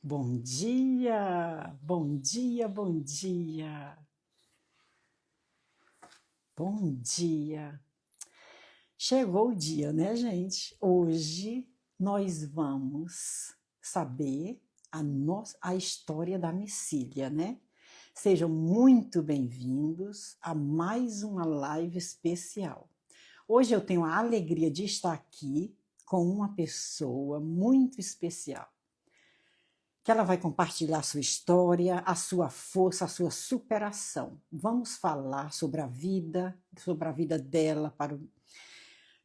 Bom dia, bom dia, bom dia, bom dia. Chegou o dia, né, gente? Hoje nós vamos saber a história da Micília, né? Sejam muito bem-vindos a mais uma live especial. Hoje eu tenho a alegria de estar aqui com uma pessoa muito especial, que ela vai compartilhar a sua história, a sua força, a sua superação. Vamos falar sobre a vida dela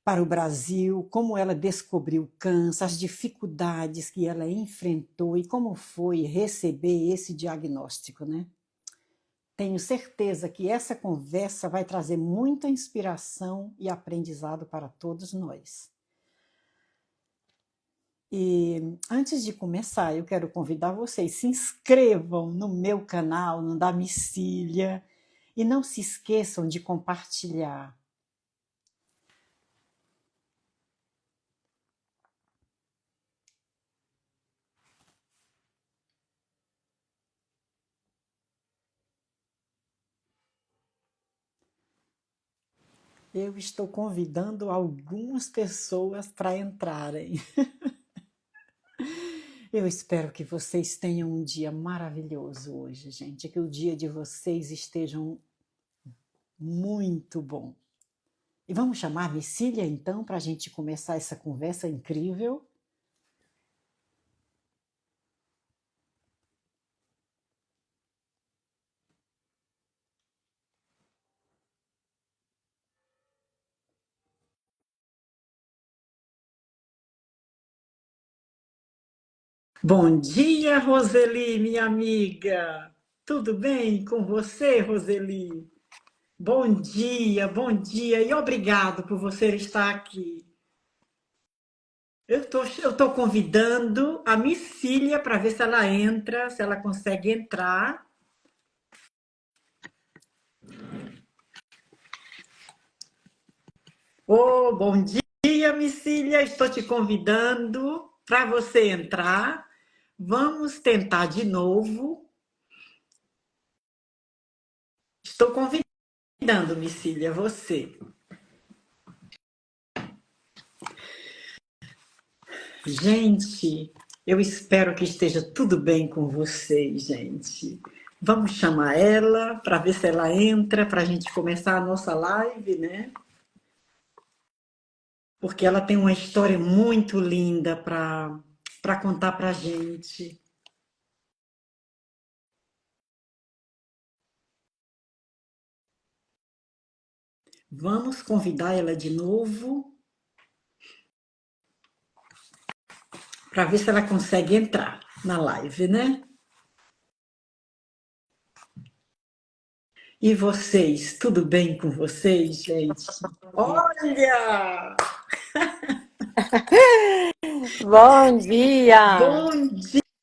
para o Brasil, como ela descobriu o câncer, as dificuldades que ela enfrentou e como foi receber esse diagnóstico, né? Tenho certeza que essa conversa vai trazer muita inspiração e aprendizado para todos nós. E antes de começar, eu quero convidar vocês, se inscrevam no meu canal, no da Micília, e não se esqueçam de compartilhar. Eu estou convidando algumas pessoas para entrarem. Eu espero que vocês tenham um dia maravilhoso hoje, gente, que o dia de vocês esteja muito bom. E vamos chamar a Micília, então, para a gente começar essa conversa incrível? Bom dia, Roseli, minha amiga. Tudo bem com você, Roseli? Bom dia e obrigado por você estar aqui. Eu tô convidando a Micília para ver se ela entra, se ela consegue entrar. Bom dia, Micília. Estou te convidando para você entrar. Vamos tentar de novo. Estou convidando, Micília, você. Gente, eu espero que esteja tudo bem com vocês, gente. Vamos chamar ela para ver se ela entra para a gente começar a nossa live, né? Porque ela tem uma história muito linda para contar para a gente. Vamos convidar ela de novo para ver se ela consegue entrar na live, né? E vocês, tudo bem com vocês, gente? Olha! Bom dia! Bom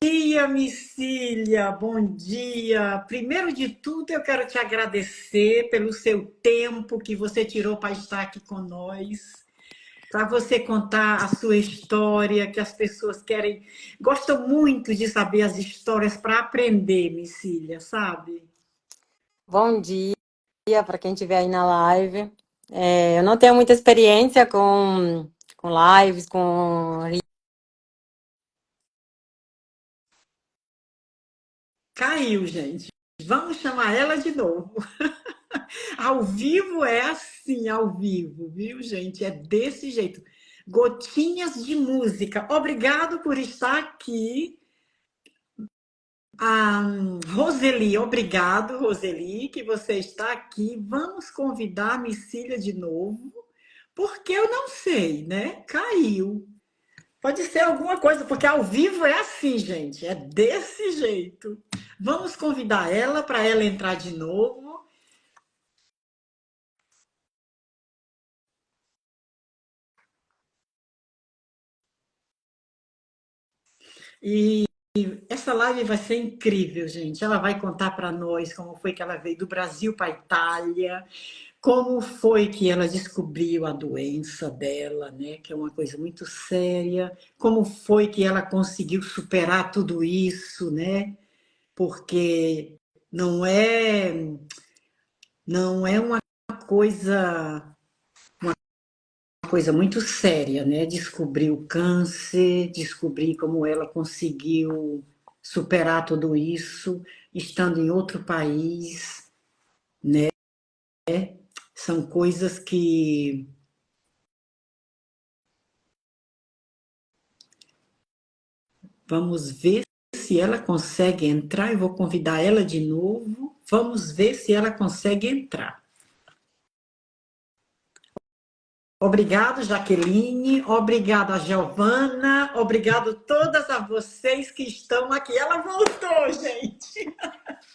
dia, Micília, bom dia. Primeiro de tudo, eu quero te agradecer pelo seu tempo que você tirou para estar aqui com nós, para você contar a sua história, que as pessoas querem, gostam muito de saber as histórias para aprender, Micília, sabe? Bom dia para quem estiver aí na live. Eu não tenho muita experiência com lives, com. Caiu, gente. Vamos chamar ela de novo. Ao vivo é assim, ao vivo, viu, gente? É desse jeito. Gotinhas de música. Obrigado por estar aqui. Roseli, obrigado, Roseli, que você está aqui. Vamos convidar a Micília de novo, porque eu não sei, né? Caiu. Pode ser alguma coisa, porque ao vivo é assim, gente. É desse jeito. Vamos convidar ela para ela entrar de novo. essa live vai ser incrível, gente. Ela vai contar para nós como foi que ela veio do Brasil para a Itália, como foi que ela descobriu a doença dela, né? Que é uma coisa muito séria. Como foi que ela conseguiu superar tudo isso, né? Porque não é, não é coisa, uma coisa muito séria, né? Descobrir o câncer, descobrir como ela conseguiu superar tudo isso, estando em outro país. São coisas que vamos ver se ela consegue entrar. Eu vou convidar ela de novo. Vamos ver se ela consegue entrar. Obrigado, Jaqueline. Obrigado a Giovana. Obrigado a todas a vocês que estão aqui. Ela voltou, gente.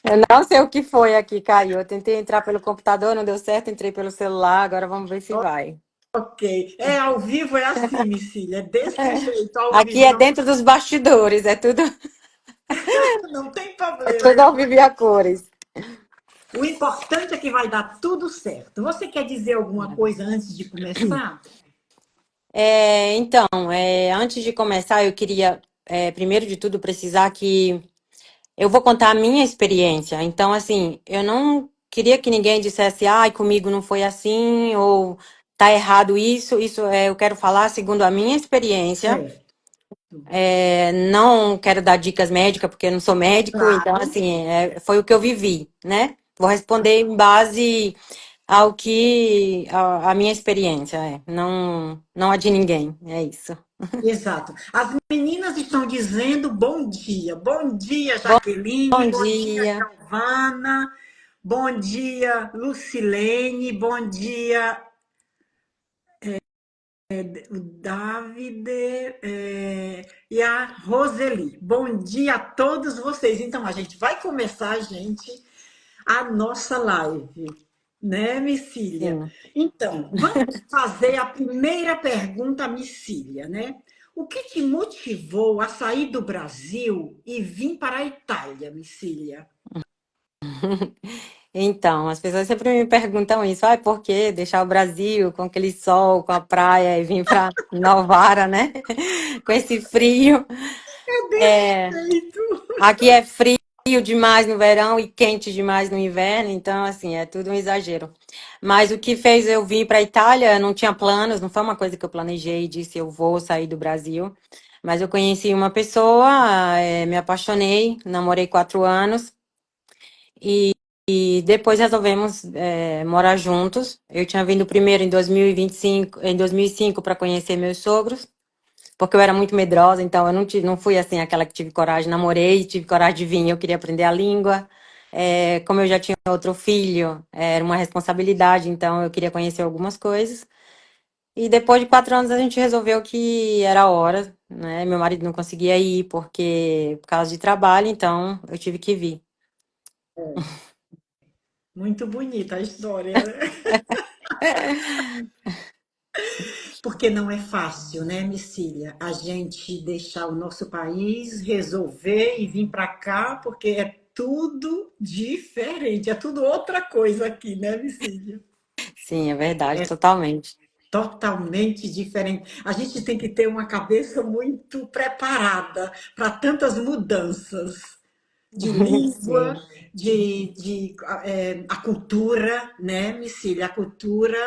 Eu não sei o que foi aqui, caiu. Eu tentei entrar pelo computador, não deu certo, entrei pelo celular, agora vamos ver se vai. Ok. É ao vivo, é assim, Micília. É desse jeito, ao Aqui vivo. é Não, dentro dos bastidores, não tem é problema. tudo ao vivo e a cores. O importante é que vai dar tudo certo. Você quer dizer alguma coisa antes de começar? Então, antes de começar, eu queria, primeiro de tudo, precisar que eu vou contar a minha experiência. Então, assim, eu não queria que ninguém dissesse, ai, comigo não foi assim, ou tá errado isso. Isso eu quero falar segundo a minha experiência. Certo. Não quero dar dicas médicas, porque eu não sou médico, então, Claro. assim, foi o que eu vivi, né? Vou responder em base ao que a minha experiência não, não a de ninguém, é isso. Exato. As meninas estão dizendo bom dia. Bom dia, Jaqueline. Bom Bom dia, dia. Giovana. Bom dia, Lucilene. Bom dia, o David e a Roseli. Bom dia a todos vocês. Então, a gente vai começar, gente, a nossa live, né, Micília? Sim. Então, vamos fazer a primeira pergunta, Micília, né? O que te motivou a sair do Brasil e vir para a Itália, Micília? Então, as pessoas sempre me perguntam isso, ai, por que deixar o Brasil com aquele sol, com a praia e vir para Novara, né? Com esse frio. É desse jeito. Aqui é frio demais no verão e quente demais no inverno, então, assim, é tudo um exagero. Mas o que fez eu vir para a Itália, eu não tinha planos, não foi uma coisa que eu planejei e disse eu vou sair do Brasil. Mas eu conheci uma pessoa, me apaixonei, namorei 4 anos e depois resolvemos, morar juntos. Eu tinha vindo primeiro em 2025, em 2005 para conhecer meus sogros porque eu era muito medrosa, então eu não fui assim aquela que tive coragem, namorei, tive coragem de vir, eu queria aprender a língua. Como eu já tinha outro filho, era uma responsabilidade, então eu queria conhecer algumas coisas. E depois de 4 anos a gente resolveu que era a hora, né? Meu marido não conseguia ir por causa de trabalho, então eu tive que vir. Muito bonita a história, né? Porque não é fácil, né, Micília? A gente deixar o nosso país, resolver e vir para cá, porque é tudo diferente, é tudo outra coisa aqui, né, Micília? Sim, é verdade, totalmente. Totalmente diferente. A gente tem que ter uma cabeça muito preparada para tantas mudanças de língua, Sim. a cultura, né, Micília? A cultura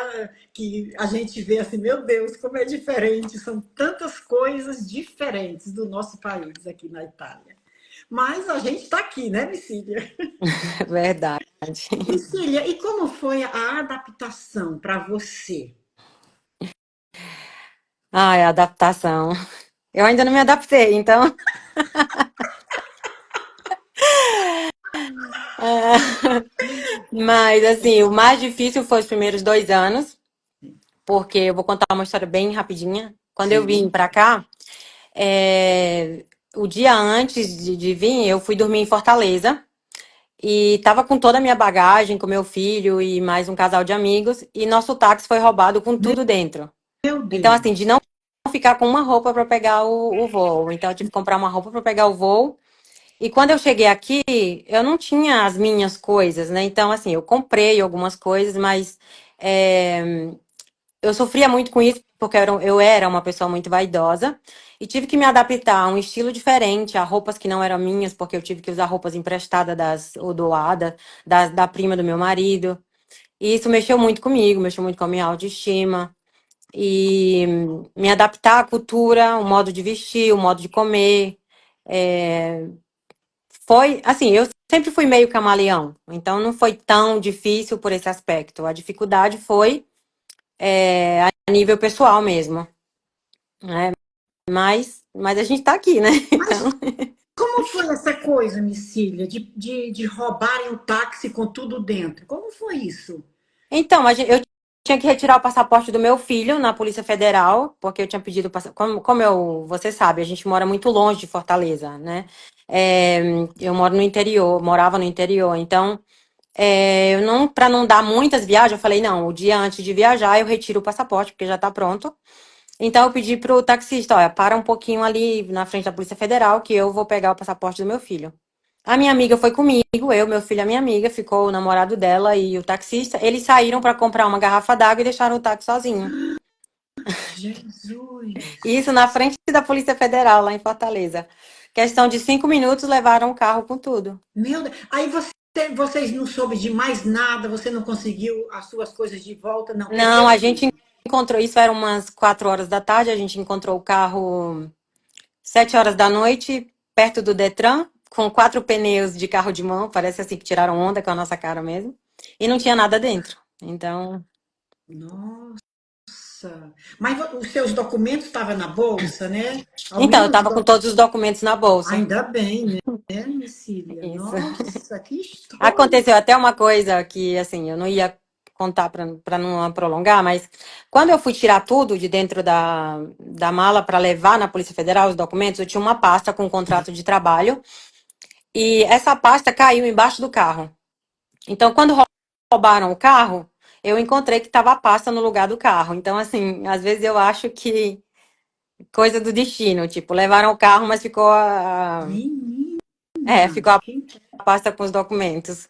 que a gente vê assim, meu Deus, como é diferente, são tantas coisas diferentes do nosso país aqui na Itália. Mas a gente está aqui, né, Micília? É verdade. Micília, e como foi a adaptação para você? Ai, a adaptação. Eu ainda não me adaptei, então. Mas, assim, o mais difícil foi os primeiros 2 anos, porque eu vou contar uma história bem rapidinha. Quando eu vim Sim, pra cá, o dia antes de vir, eu fui dormir em Fortaleza e tava com toda a minha bagagem, com meu filho e mais um casal de amigos, e nosso táxi foi roubado com tudo dentro. meu Então, assim, Deus. de não ficar com uma roupa para pegar o voo. Então, eu tive que comprar uma roupa para pegar o voo. E quando eu cheguei aqui, eu não tinha as minhas coisas, né? Então, assim, eu comprei algumas coisas, mas é, eu sofria muito com isso, porque eu era uma pessoa muito vaidosa e tive que me adaptar a um estilo diferente, a roupas que não eram minhas, porque eu tive que usar roupas emprestadas ou doadas da prima do meu marido. E isso mexeu muito comigo, mexeu muito com a minha autoestima. E me adaptar à cultura, o modo de vestir, o modo de comer. é, Foi, assim, eu sempre fui meio camaleão, então não foi tão difícil por esse aspecto. A dificuldade foi a nível pessoal mesmo, né? Mas a gente tá aqui, né? Mas Então, como foi essa coisa, Micília, de roubarem o táxi com tudo dentro? Como foi isso? então eu tinha que retirar o passaporte do meu filho na Polícia Federal, porque eu tinha pedido, você sabe, a gente mora muito longe de Fortaleza, né? É, eu moro no interior, morava no interior, então eu não, para não dar muitas viagens, eu falei, não, o dia antes de viajar eu retiro o passaporte, porque já tá pronto. Então eu pedi pro taxista, olha, para um pouquinho ali na frente da Polícia Federal que eu vou pegar o passaporte do meu filho. A minha amiga foi comigo, eu, meu filho, a minha amiga, ficou o namorado dela e o taxista. Eles saíram para comprar uma garrafa d'água e deixaram o táxi sozinho. Isso Jesus! na frente da Polícia Federal, lá em Fortaleza. Questão de 5 minutos, levaram o carro com tudo. Meu Deus. Aí vocês não soube de mais nada, você não conseguiu as suas coisas de volta, não, Não, perdeu a gente tudo. encontrou, isso era umas 4 horas da tarde, a gente encontrou o carro 7 horas da noite, perto do Detran, com 4 pneus de carro de mão, parece assim que tiraram onda com a nossa cara mesmo. E não tinha nada dentro. Então, Nossa! Mas os seus documentos estavam na bolsa, né? Ao então eu menos os tava com todos os documentos na bolsa. Ainda bem, né, Micília? Isso. Nossa, que história! Aconteceu até uma coisa que, assim, eu não ia contar para não prolongar, mas quando eu fui tirar tudo de dentro da mala para levar na Polícia Federal os documentos, eu tinha uma pasta com um contrato de trabalho e essa pasta caiu embaixo do carro. Então, quando roubaram o carro, eu encontrei que estava a pasta no lugar do carro. Então, assim, às vezes eu acho que coisa do destino, tipo, levaram o carro, mas Menina, ficou a que... pasta com os documentos.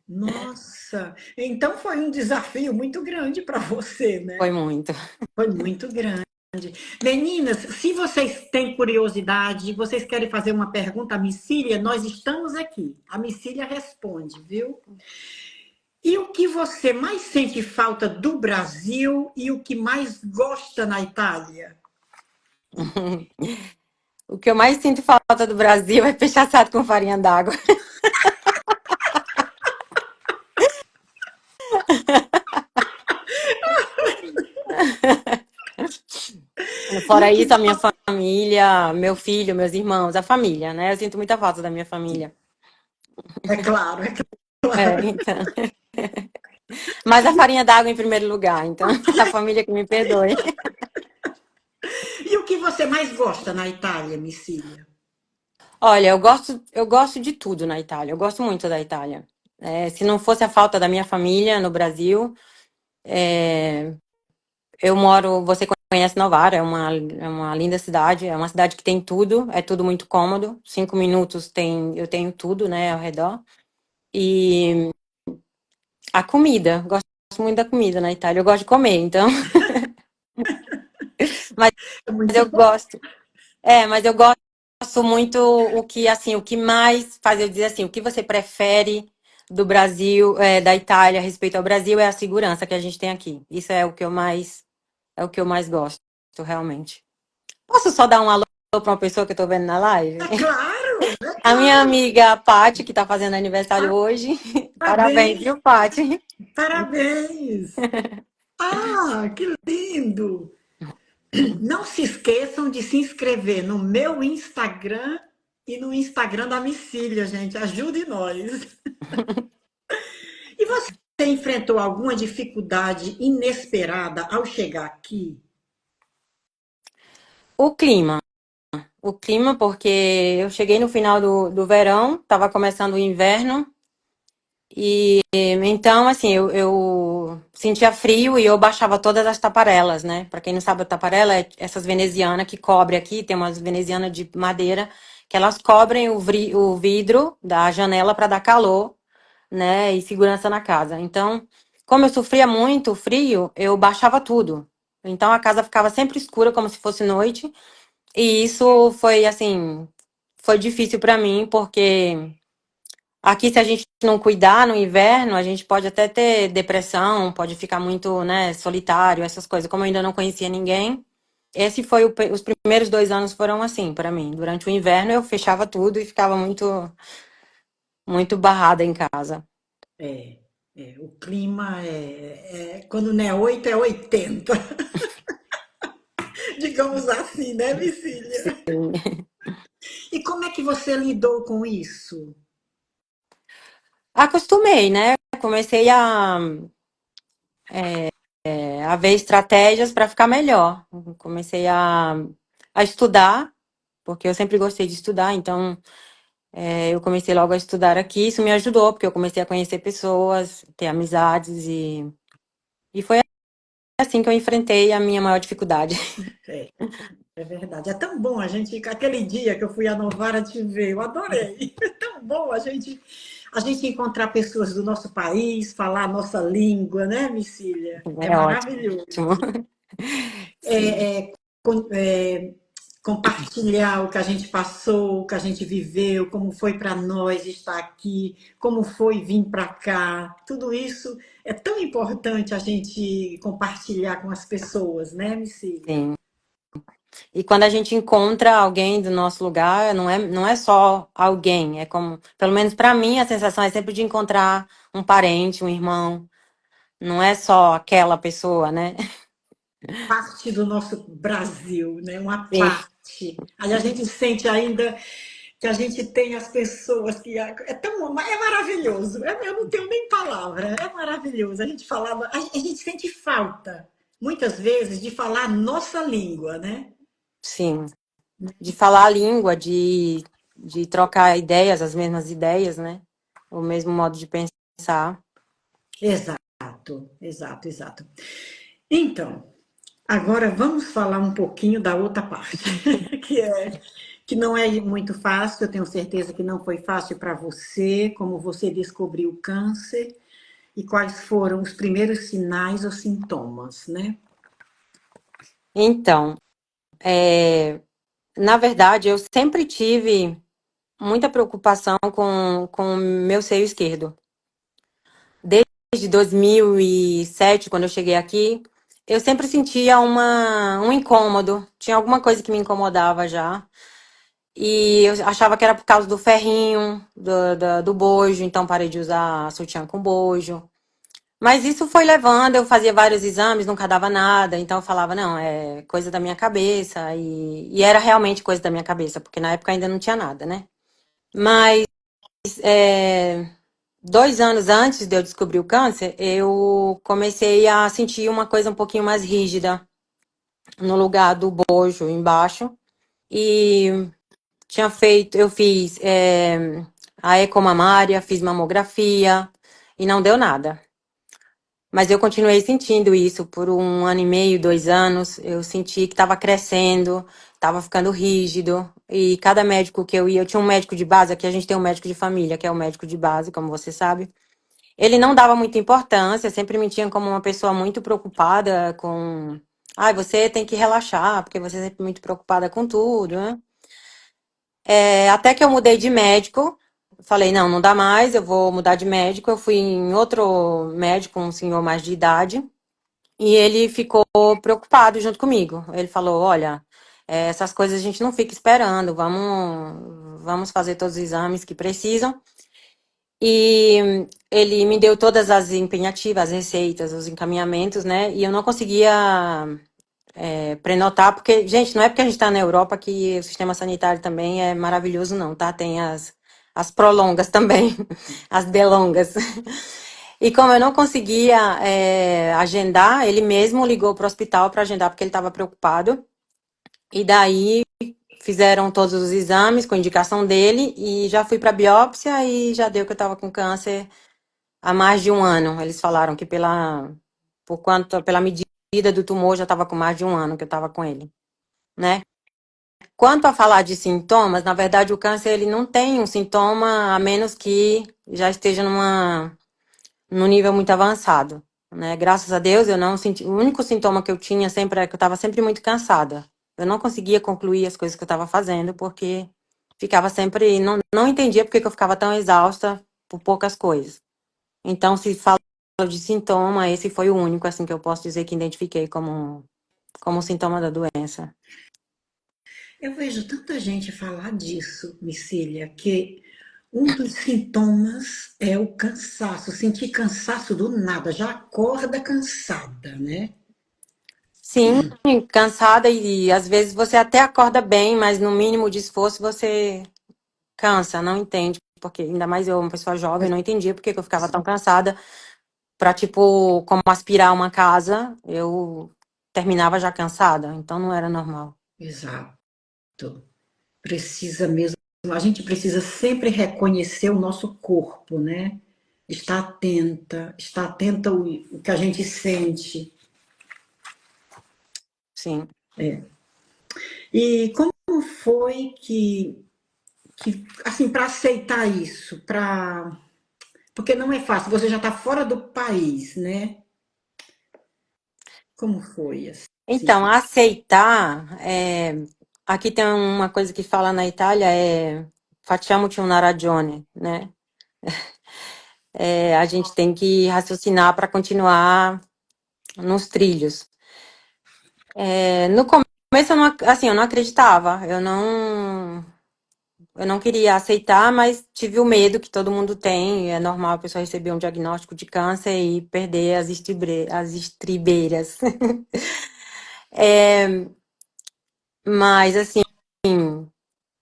Nossa! Então foi um desafio muito grande para você, Foi né? muito. Foi muito grande. Meninas, se vocês têm curiosidade, vocês querem fazer uma pergunta à Micília, nós estamos aqui. A Micília responde, viu? E o que você mais sente falta do Brasil e o que mais gosta na Itália? O que eu mais sinto falta do Brasil é peixe assado com farinha d'água. E o Fora que isso, a minha família, meu filho, meus irmãos, a família, né? Eu sinto muita falta da minha família. é claro, é É, claro. então. Mas a farinha d'água em primeiro lugar, então. A família que me perdoe. E o que você mais gosta na Itália, Micília? Olha, eu gosto de tudo na Itália. Eu gosto muito da Itália. Se não fosse a falta da minha família no Brasil, eu moro. Você conhece Novara? É uma linda cidade. É uma cidade que tem tudo. É tudo muito cômodo. 5 minutos eu tenho tudo, né, ao redor. E a comida. Gosto muito da comida na Itália. Eu gosto de comer, então. Mas É muito eu importante. gosto. Mas eu gosto muito o que mais faz eu dizer assim, o que você prefere do Brasil, da Itália a respeito ao Brasil é a segurança que a gente tem aqui. Isso é o que eu mais gosto, realmente. Posso só dar um alô para uma pessoa que eu tô vendo na live? É claro, é A minha claro. amiga Paty, que tá fazendo aniversário hoje. Parabéns, Parabéns, viu, Paty? parabéns. Ah, que lindo. Não se esqueçam de se inscrever no meu Instagram e no Instagram da Micília, gente. Ajude nós. E você enfrentou alguma dificuldade inesperada ao chegar aqui? O clima. O clima, porque eu cheguei no final do verão, tava começando o inverno. E então, assim, eu sentia frio e eu baixava todas as taparelas, né? Pra quem não sabe, a taparela é essas venezianas que cobre aqui, tem umas venezianas de madeira que elas cobrem o vidro da janela para dar calor, né, e segurança na casa. Então, como eu sofria muito frio, eu baixava tudo. Então a casa ficava sempre escura, como se fosse noite. E isso foi assim, foi difícil para mim, porque aqui se a gente não cuidar no inverno, a gente pode até ter depressão, pode ficar muito, né, solitário, essas coisas. Como eu ainda não conhecia ninguém, esse foi os primeiros 2 anos foram assim para mim. Durante o inverno eu fechava tudo e ficava muito barrada em casa. É, o clima quando não é 8, é 80, digamos assim, né, Vicília? E como é que você lidou com isso? Acostumei, né? Comecei a ver estratégias para ficar melhor. Comecei a estudar, porque eu sempre gostei de estudar, então eu comecei logo a estudar aqui. Isso me ajudou, porque eu comecei a conhecer pessoas, ter amizades e foi assim que eu enfrentei a minha maior dificuldade. É, é verdade. É tão bom a gente. Aquele dia que eu fui a Novara te ver, eu adorei. É tão bom a gente encontrar pessoas do nosso país, falar a nossa língua, né, Micília? É É ótimo. maravilhoso. Sim, Com- é, Compartilhar o que a gente passou, o que a gente viveu, como foi para nós estar aqui, como foi vir para cá. Tudo isso é tão importante a gente compartilhar com as pessoas, né, Micília? sim. E quando a gente encontra alguém do nosso lugar, não é só alguém, é como, pelo menos para mim, a sensação é sempre de encontrar um parente, um irmão. Não é só aquela pessoa, né? Parte do nosso Brasil, né? Uma Sim, parte. Aí a gente sente ainda que a gente tem as pessoas que é maravilhoso. Eu não tenho nem palavra. É maravilhoso. A gente falava, a gente sente falta muitas vezes de falar a nossa língua, né? sim. De falar a língua, de trocar ideias, as mesmas ideias, né? O mesmo modo de pensar. Exato, exato, exato. Então, agora vamos falar um pouquinho da outra parte, que não é muito fácil, eu tenho certeza que não foi fácil para você, como você descobriu o câncer e quais foram os primeiros sinais ou sintomas, né? Então, na verdade, eu sempre tive muita preocupação com o meu seio esquerdo. Desde 2007, quando eu cheguei aqui, eu sempre sentia um incômodo. Tinha alguma coisa que me incomodava já. E eu achava que era por causa do ferrinho, do bojo, então parei de usar sutiã com bojo. Mas isso foi levando, eu fazia vários exames, nunca dava nada, então eu falava, não, é coisa da minha cabeça, e era realmente coisa da minha cabeça, porque na época ainda não tinha nada, né? Mas 2 anos antes de eu descobrir o câncer, eu comecei a sentir uma coisa um pouquinho mais rígida no lugar do bojo embaixo, e eu fiz a ecomamária, fiz mamografia, e não deu nada. Mas eu continuei sentindo isso por 1 ano e meio, 2 anos. Eu senti que estava crescendo, estava ficando rígido. E cada médico que eu ia, eu tinha um médico de base, aqui a gente tem um médico de família, que é o médico de base, como você sabe. Ele não dava muita importância, sempre me tinha como uma pessoa muito preocupada com. Ai, você tem que relaxar, porque você é sempre muito preocupada com tudo, né? Até que eu mudei de médico, falei, não, não dá mais, eu vou mudar de médico. Eu fui em outro médico, um senhor mais de idade. E ele ficou preocupado junto comigo. Ele falou: Olha, essas coisas a gente não fica esperando, vamos fazer todos os exames que precisam. E ele me deu todas as empenhativas, as receitas, os encaminhamentos, né? E eu não conseguia prenotar, porque, gente, não é porque a gente está na Europa que o sistema sanitário também é maravilhoso, não, tá? Tem as prolongas também, as delongas. E como eu não conseguia agendar, ele mesmo ligou para o hospital para agendar, porque ele estava preocupado. E daí fizeram todos os exames com indicação dele e já fui para biópsia e já deu que eu estava com câncer há mais de 1 ano. Eles falaram que pela medida do tumor já estava com mais de 1 ano que eu estava com ele, né? Quanto a falar de sintomas, na verdade o câncer ele não tem um sintoma a menos que já esteja num nível muito avançado, né? Graças a Deus eu não senti, o único sintoma que eu tinha sempre era que eu estava sempre muito cansada. Eu não conseguia concluir as coisas que eu estava fazendo porque ficava sempre, não entendia porque que eu ficava tão exausta por poucas coisas. Então, se fala de sintoma, esse foi o único assim que eu posso dizer que identifiquei como sintoma da doença. Eu vejo tanta gente falar disso, Micília, que um dos sintomas é o cansaço, sentir cansaço do nada, já acorda cansada, né? Sim, cansada e às vezes você até acorda bem, mas no mínimo de esforço você cansa, não entende, porque ainda mais eu, uma pessoa jovem, não entendia porque que eu ficava tão cansada pra, tipo, como aspirar uma casa, eu terminava já cansada, então não era normal. Exato. Precisa mesmo, a gente precisa sempre reconhecer o nosso corpo, né? Estar atenta ao o que a gente sente. Sim. E como foi que assim, para aceitar isso, para porque não é fácil, você já está fora do país, né? Como foi assim? Então, aceitar, aqui tem uma coisa que fala na Itália, facciamoci una ragione, né? A gente tem que raciocinar para continuar nos trilhos. No começo, eu não acreditava, eu não queria aceitar, mas tive o medo que todo mundo tem. É normal a pessoa receber um diagnóstico de câncer e perder as estribeiras. Mas, assim,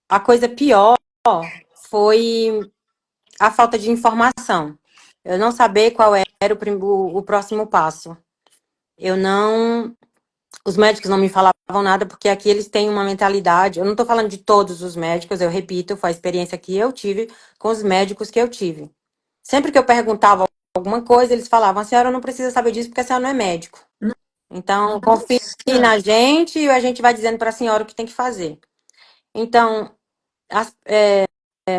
a coisa pior foi a falta de informação. Eu não saber qual era o próximo passo. Eu não. Os médicos não me falavam nada, porque aqui eles têm uma mentalidade. Eu não estou falando de todos os médicos, eu repito, foi a experiência que eu tive com os médicos que eu tive. Sempre que eu perguntava alguma coisa, eles falavam: a senhora não precisa saber disso porque a senhora não é médico. Então, confie Nossa, na gente e a gente vai dizendo para a senhora o que tem que fazer. Então,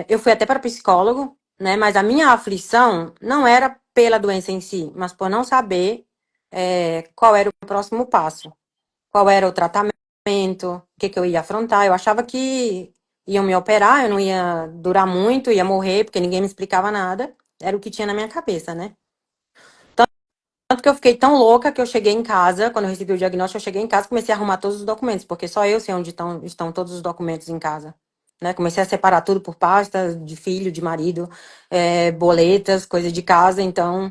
eu fui até para psicólogo, né? Mas a minha aflição não era pela doença em si, mas por não saber, qual era o próximo passo, qual era o tratamento, o que que eu ia afrontar. Eu achava que iam me operar, eu não ia durar muito, ia morrer, porque ninguém me explicava nada. Era o que tinha na minha cabeça, né? Tanto que eu fiquei tão louca que eu cheguei em casa, quando eu recebi o diagnóstico, eu cheguei em casa e comecei a arrumar todos os documentos, porque só eu sei onde estão todos os documentos em casa. Né? Comecei a separar tudo por pasta, de filho, de marido, boletas, coisa de casa, então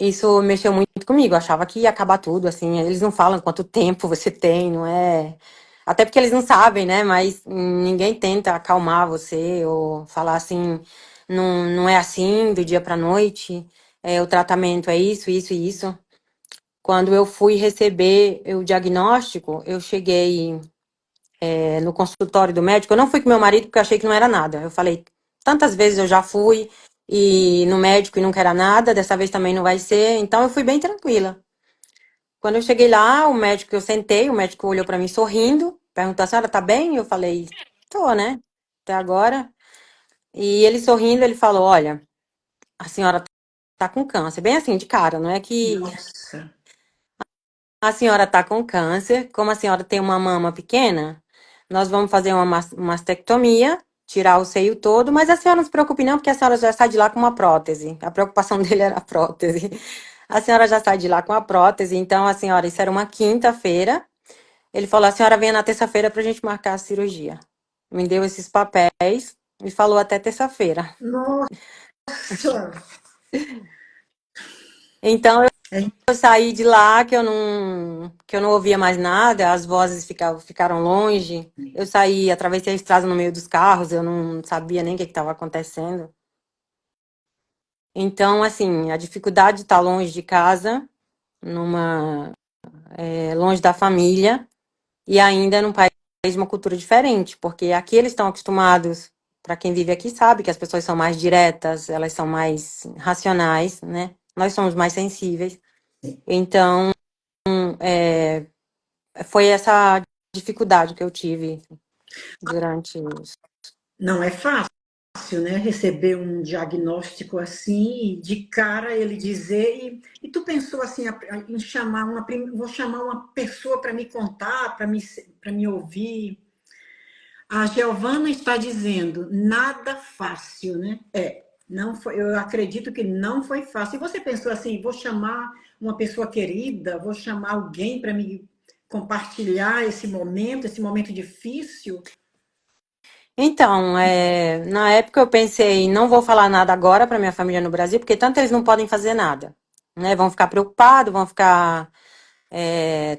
isso mexeu muito comigo. Eu achava que ia acabar tudo, assim. Eles não falam quanto tempo você tem, não é? Até porque eles não sabem, né? Mas ninguém tenta acalmar você ou falar assim, não é assim do dia para noite. O tratamento é isso, isso e isso. Quando eu fui receber o diagnóstico, eu cheguei no consultório do médico. Eu não fui com meu marido porque eu achei que não era nada. Eu falei, tantas vezes eu já fui e no médico e nunca era nada, dessa vez também não vai ser. Então eu fui bem tranquila. Quando eu cheguei lá, o médico, eu sentei, o médico olhou para mim sorrindo, perguntou: a senhora tá bem? Eu falei: tô, né? Até agora. E ele sorrindo, ele falou: olha, a senhora tá com câncer. Bem assim, de cara, não é que nossa, a senhora tá com câncer, como a senhora tem uma mama pequena, nós vamos fazer uma mastectomia, tirar o seio todo, mas a senhora não se preocupe não, porque a senhora já sai de lá com uma prótese. A preocupação dele era a prótese. A senhora já sai de lá com a prótese, então a senhora, isso era uma quinta-feira. Ele falou: a senhora venha na terça-feira pra gente marcar a cirurgia. Me deu esses papéis e falou até terça-feira. nossa. Então É, eu saí de lá que eu não ouvia mais nada, as vozes ficaram longe. Eu saí, atravessei a estrada no meio dos carros, eu não sabia nem o que estava acontecendo. Então, assim, a dificuldade de estar longe de casa, longe da família, e ainda num país de uma cultura diferente, porque aqui eles estão acostumados, para quem vive aqui sabe que as pessoas são mais diretas, elas são mais racionais, né? Nós somos mais sensíveis. Então, foi essa dificuldade que eu tive durante isso. Não é fácil, né? Receber um diagnóstico assim, e de cara ele dizer. E tu pensou assim, em chamar vou chamar uma pessoa para me contar, para me ouvir. A Giovana está dizendo, nada fácil, né? Não foi, eu acredito que não foi fácil. E você pensou assim, vou chamar uma pessoa querida, vou chamar alguém para me compartilhar esse momento difícil? Então, na época eu pensei, não vou falar nada agora para minha família no Brasil, porque tanto eles não podem fazer nada, né? Vão ficar preocupados, vão ficar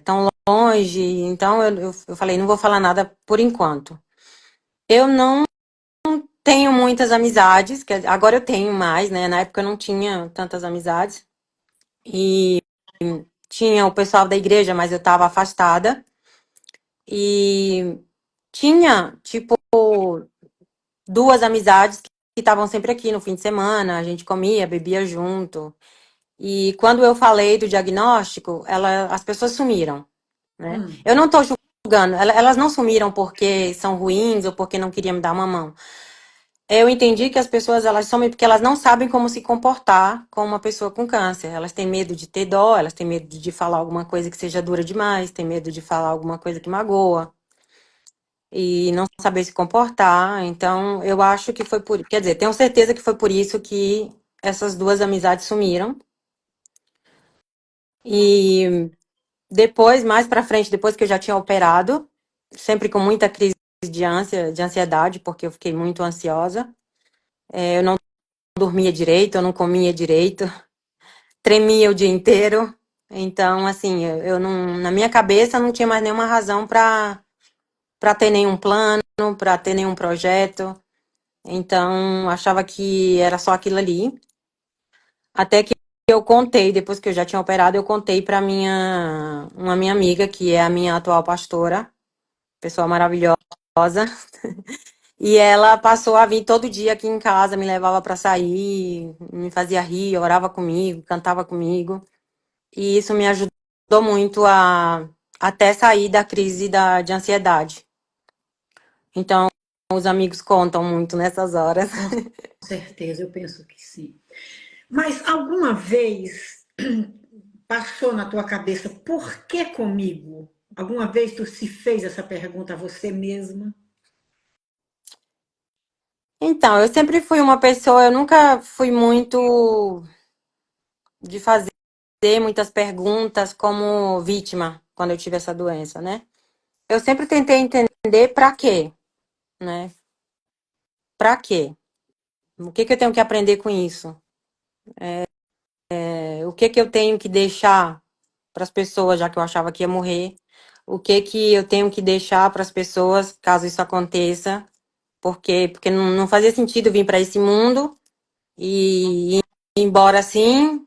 tão longe. Então eu falei, não vou falar nada por enquanto. Eu não tenho muitas amizades, agora eu tenho mais, né? Na época eu não tinha tantas amizades. E tinha o pessoal da igreja, mas eu estava afastada. E tinha, tipo, duas amizades que estavam sempre aqui no fim de semana, a gente comia, bebia junto. E quando eu falei do diagnóstico, as pessoas sumiram, né? Hum, Eu não estou julgando, elas não sumiram porque são ruins ou porque não queriam me dar uma mão. Eu entendi que as pessoas elas somem porque elas não sabem como se comportar com uma pessoa com câncer. Elas têm medo de ter dó, elas têm medo de falar alguma coisa que seja dura demais, têm medo de falar alguma coisa que magoa e não saber se comportar. Então, eu acho que foi por, quer dizer, tenho certeza que foi por isso que essas duas amizades sumiram. E depois, mais pra frente, depois que eu já tinha operado, sempre com muita crise de ansiedade, porque eu fiquei muito ansiosa. Eu não dormia direito, eu não comia direito, tremia o dia inteiro. Então, assim, eu não, na minha cabeça não tinha mais nenhuma razão para ter nenhum plano, para ter nenhum projeto. Então, achava que era só aquilo ali. Até que eu contei, depois que eu já tinha operado, eu contei para uma minha amiga, que é a minha atual pastora, pessoa maravilhosa, e ela passou a vir todo dia aqui em casa, me levava para sair, me fazia rir, orava comigo, cantava comigo. E isso me ajudou muito a até sair da crise de ansiedade. Então, os amigos contam muito nessas horas. com certeza, eu penso que sim. Mas alguma vez passou na tua cabeça, por que comigo? Alguma vez tu se fez essa pergunta a você mesma? Então, eu sempre fui uma pessoa, eu nunca fui muito de fazer muitas perguntas como vítima quando eu tive essa doença, né? Eu sempre tentei entender para quê, né? Para quê? O que que eu tenho que aprender com isso? O que que eu tenho que deixar para as pessoas, já que eu achava que ia morrer? O que que eu tenho que deixar para as pessoas caso isso aconteça? Porque não fazia sentido vir para esse mundo e ir embora assim,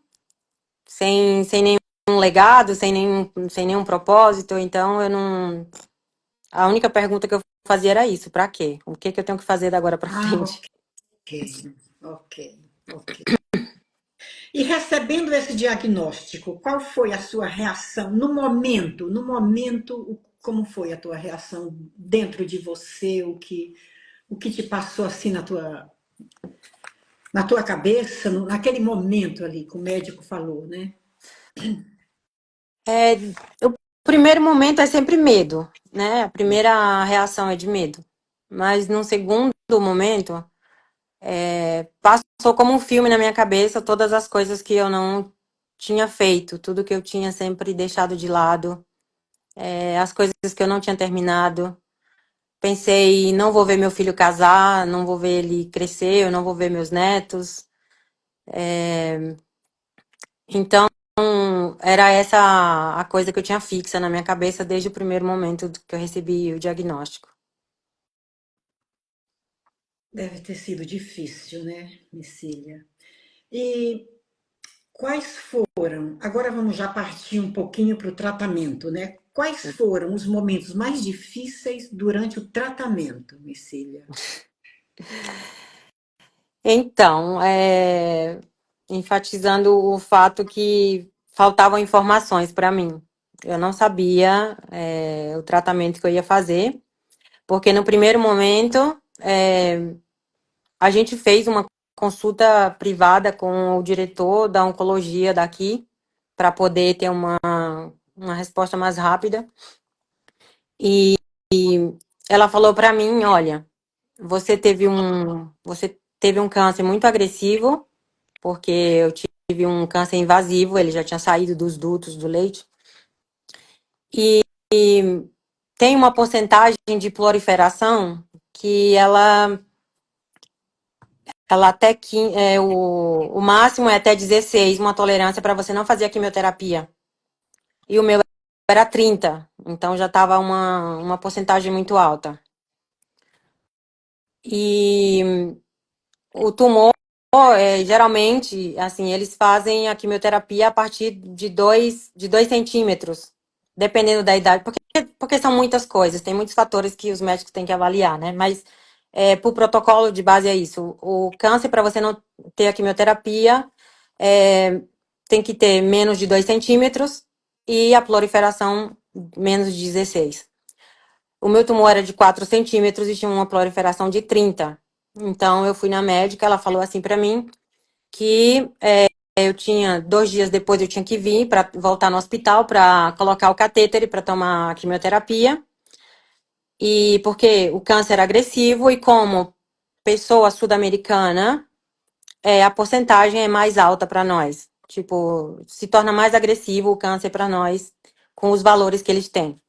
sem nenhum legado, sem nenhum propósito. Então, eu não. A única pergunta que eu fazia era isso: para quê? O que que eu tenho que fazer da agora para Ah, frente? ok, ok, ok. E recebendo esse diagnóstico, qual foi a sua reação no momento? No momento, como foi a tua reação dentro de você? O que te passou assim na tua cabeça, naquele momento ali que o médico falou, né? O primeiro momento é sempre medo, né? A primeira reação é de medo. Mas no segundo momento, passou como um filme na minha cabeça todas as coisas que eu não tinha feito, tudo que eu tinha sempre deixado de lado, as coisas que eu não tinha terminado. Pensei, não vou ver meu filho casar, não vou ver ele crescer, eu não vou ver meus netos. Então, era essa a coisa que eu tinha fixa na minha cabeça desde o primeiro momento que eu recebi o diagnóstico. Deve ter sido difícil, né, Micília? E quais foram? Agora vamos já partir um pouquinho para o tratamento, né? Quais foram os momentos mais difíceis durante o tratamento, Micília? Então, enfatizando o fato que faltavam informações para mim, Eu não sabia, o tratamento que eu ia fazer, porque no primeiro momento, a gente fez uma consulta privada com o diretor da oncologia daqui, para poder ter uma resposta mais rápida. E ela falou para mim, olha, você teve um câncer muito agressivo, porque eu tive um câncer invasivo, ele já tinha saído dos dutos do leite. E tem uma porcentagem de proliferação que ela até o máximo é até 16, uma tolerância para você não fazer a quimioterapia. E o meu era 30, então já estava uma porcentagem muito alta. E o tumor, geralmente, assim, eles fazem a quimioterapia a partir de dois centímetros, dependendo da idade, porque são muitas coisas, tem muitos fatores que os médicos têm que avaliar, né? Mas, por protocolo de base é isso. O câncer, para você não ter a quimioterapia, é, tem que ter menos de 2 centímetros e a proliferação menos de 16. O meu tumor era de 4 centímetros e tinha uma proliferação de 30. Então, eu fui na médica, ela falou assim para mim que eu tinha 2 dias depois eu tinha que vir para voltar no hospital para colocar o catéter e para tomar a quimioterapia. E porque o câncer era agressivo e como pessoa sul-americana, a porcentagem é mais alta para nós. Tipo, se torna mais agressivo o câncer para nós com os valores que eles têm.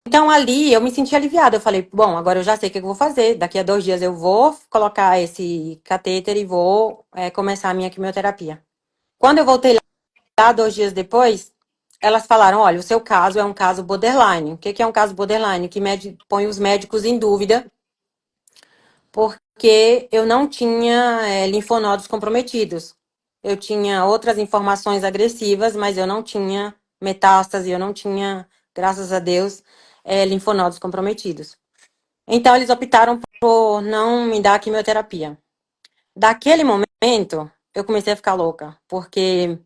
Então, ali eu me senti aliviada. Eu falei, bom, agora eu já sei o que eu vou fazer. Daqui a 2 dias eu vou colocar esse catéter e vou começar a minha quimioterapia. Quando eu voltei lá, 2 dias depois, elas falaram, olha, o seu caso é um caso borderline. O que é um caso borderline? Que põe os médicos em dúvida, porque eu não tinha linfonodos comprometidos. Eu tinha outras informações agressivas, mas eu não tinha metástase, eu não tinha, graças a Deus, linfonodos comprometidos. Então, eles optaram por não me dar quimioterapia. Daquele momento, eu comecei a ficar louca, porque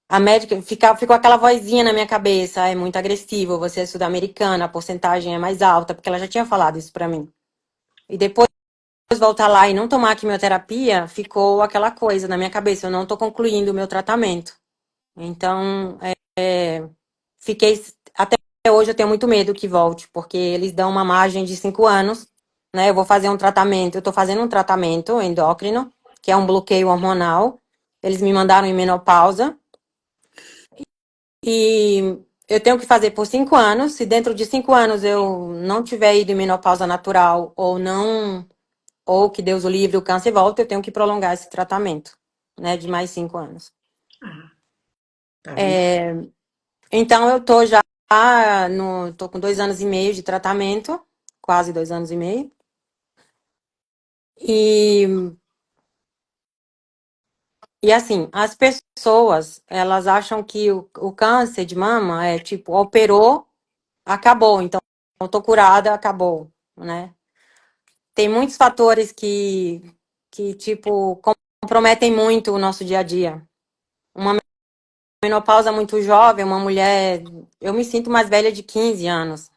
a médica ficou aquela vozinha na minha cabeça, é muito agressivo, você é sul-americana, a porcentagem é mais alta, porque ela já tinha falado isso pra mim. E depois voltar lá e não tomar quimioterapia, ficou aquela coisa na minha cabeça, eu não tô concluindo o meu tratamento. Então, fiquei. Até hoje eu tenho muito medo que volte, porque eles dão uma margem de 5 anos, né? Eu vou fazer um tratamento, eu tô fazendo um tratamento endócrino, que é um bloqueio hormonal. Eles me mandaram em menopausa. E eu tenho que fazer por 5 anos. Se dentro de 5 anos eu não tiver ido em menopausa natural ou não, ou que Deus o livre, o câncer volta, eu tenho que prolongar esse tratamento, né? De mais 5 anos. Ah, tá vendo? Então eu tô já tô com 2 anos e meio de tratamento, quase 2 anos e meio. E, e assim, as pessoas, elas acham que o câncer de mama é tipo, operou, acabou. Então, eu tô curada, acabou, né? Tem muitos fatores que tipo, comprometem muito o nosso dia a dia. Uma menopausa muito jovem, uma mulher, eu me sinto mais velha de 15 anos,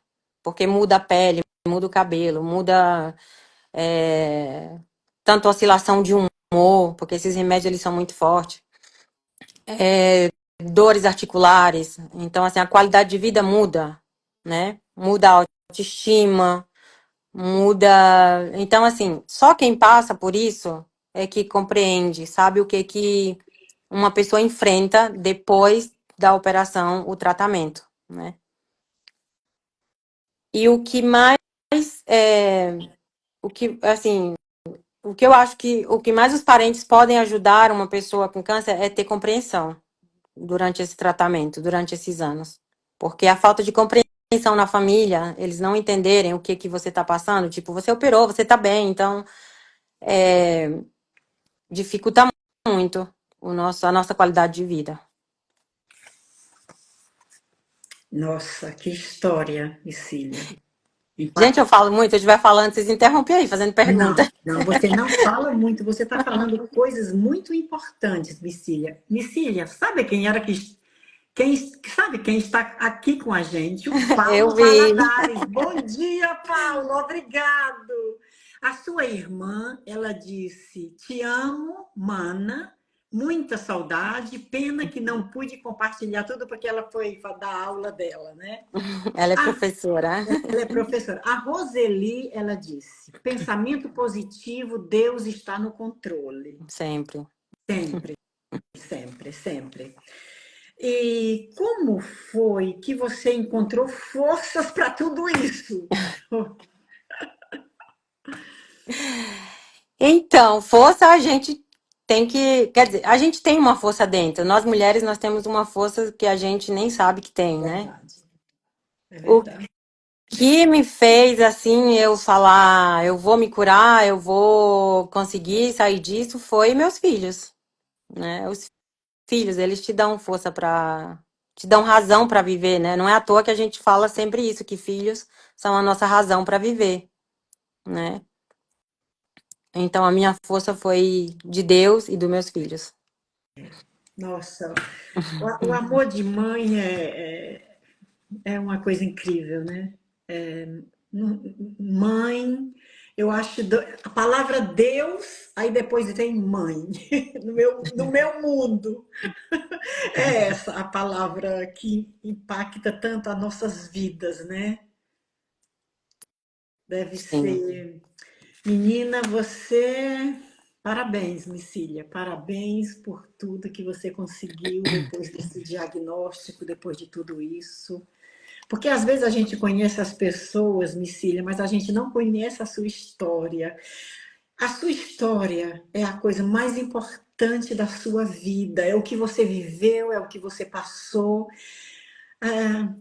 porque muda a pele, muda o cabelo, muda tanto a oscilação de humor, porque esses remédios eles são muito fortes, dores articulares, então assim, a qualidade de vida muda, né? Muda a autoestima, muda. Então, assim, só quem passa por isso é que compreende, sabe o que uma pessoa enfrenta depois da operação, o tratamento, né? E o que mais o que assim, o que eu acho que o que mais os parentes podem ajudar uma pessoa com câncer é ter compreensão durante esse tratamento, durante esses anos. Porque a falta de compreensão na família, eles não entenderem o que você está passando, tipo, você operou, você está bem, então dificulta muito a nossa qualidade de vida. Nossa, que história, Cecília. Gente, eu falo muito, eu estiver falando, vocês interrompem aí, fazendo pergunta. Não, não, você não fala muito, você está falando coisas muito importantes, Micília. Micília, sabe quem era Quem, sabe quem está aqui com a gente? O Eu Paulo vi. Valadares. Bom dia, Paulo. Obrigado. A sua irmã, ela disse: Te amo, mana. Muita saudade. Pena que não pude compartilhar tudo porque ela foi dar aula dela, né? Ela é A, professora. ela é professora. A Roseli, ela disse: Pensamento positivo, Deus está no controle. Sempre. Sempre, sempre, sempre. E como foi que você encontrou forças para tudo isso? Então, força a gente tem que. Quer dizer, a gente tem uma força dentro. Nós mulheres, nós temos uma força que a gente nem sabe que tem, né? Verdade, é O verdade. que me fez, assim, eu falar, eu vou me curar, eu vou conseguir sair disso, foi meus filhos, né? Os filhos, eles te dão força para, te dão razão para viver, né? Não é à toa que a gente fala sempre isso, que filhos são a nossa razão para viver, né? Então a minha força foi de Deus e dos meus filhos. Nossa, o amor de mãe é uma coisa incrível, né? Mãe, eu acho a palavra Deus, aí depois vem mãe. No meu mundo, é essa a palavra que impacta tanto as nossas vidas, né? Deve Sim. ser. Menina, você. Parabéns, Micília. Parabéns por tudo que você conseguiu depois desse diagnóstico, depois de tudo isso. Porque às vezes a gente conhece as pessoas, Micília, mas a gente não conhece a sua história. A sua história é a coisa mais importante da sua vida. É o que você viveu, é o que você passou.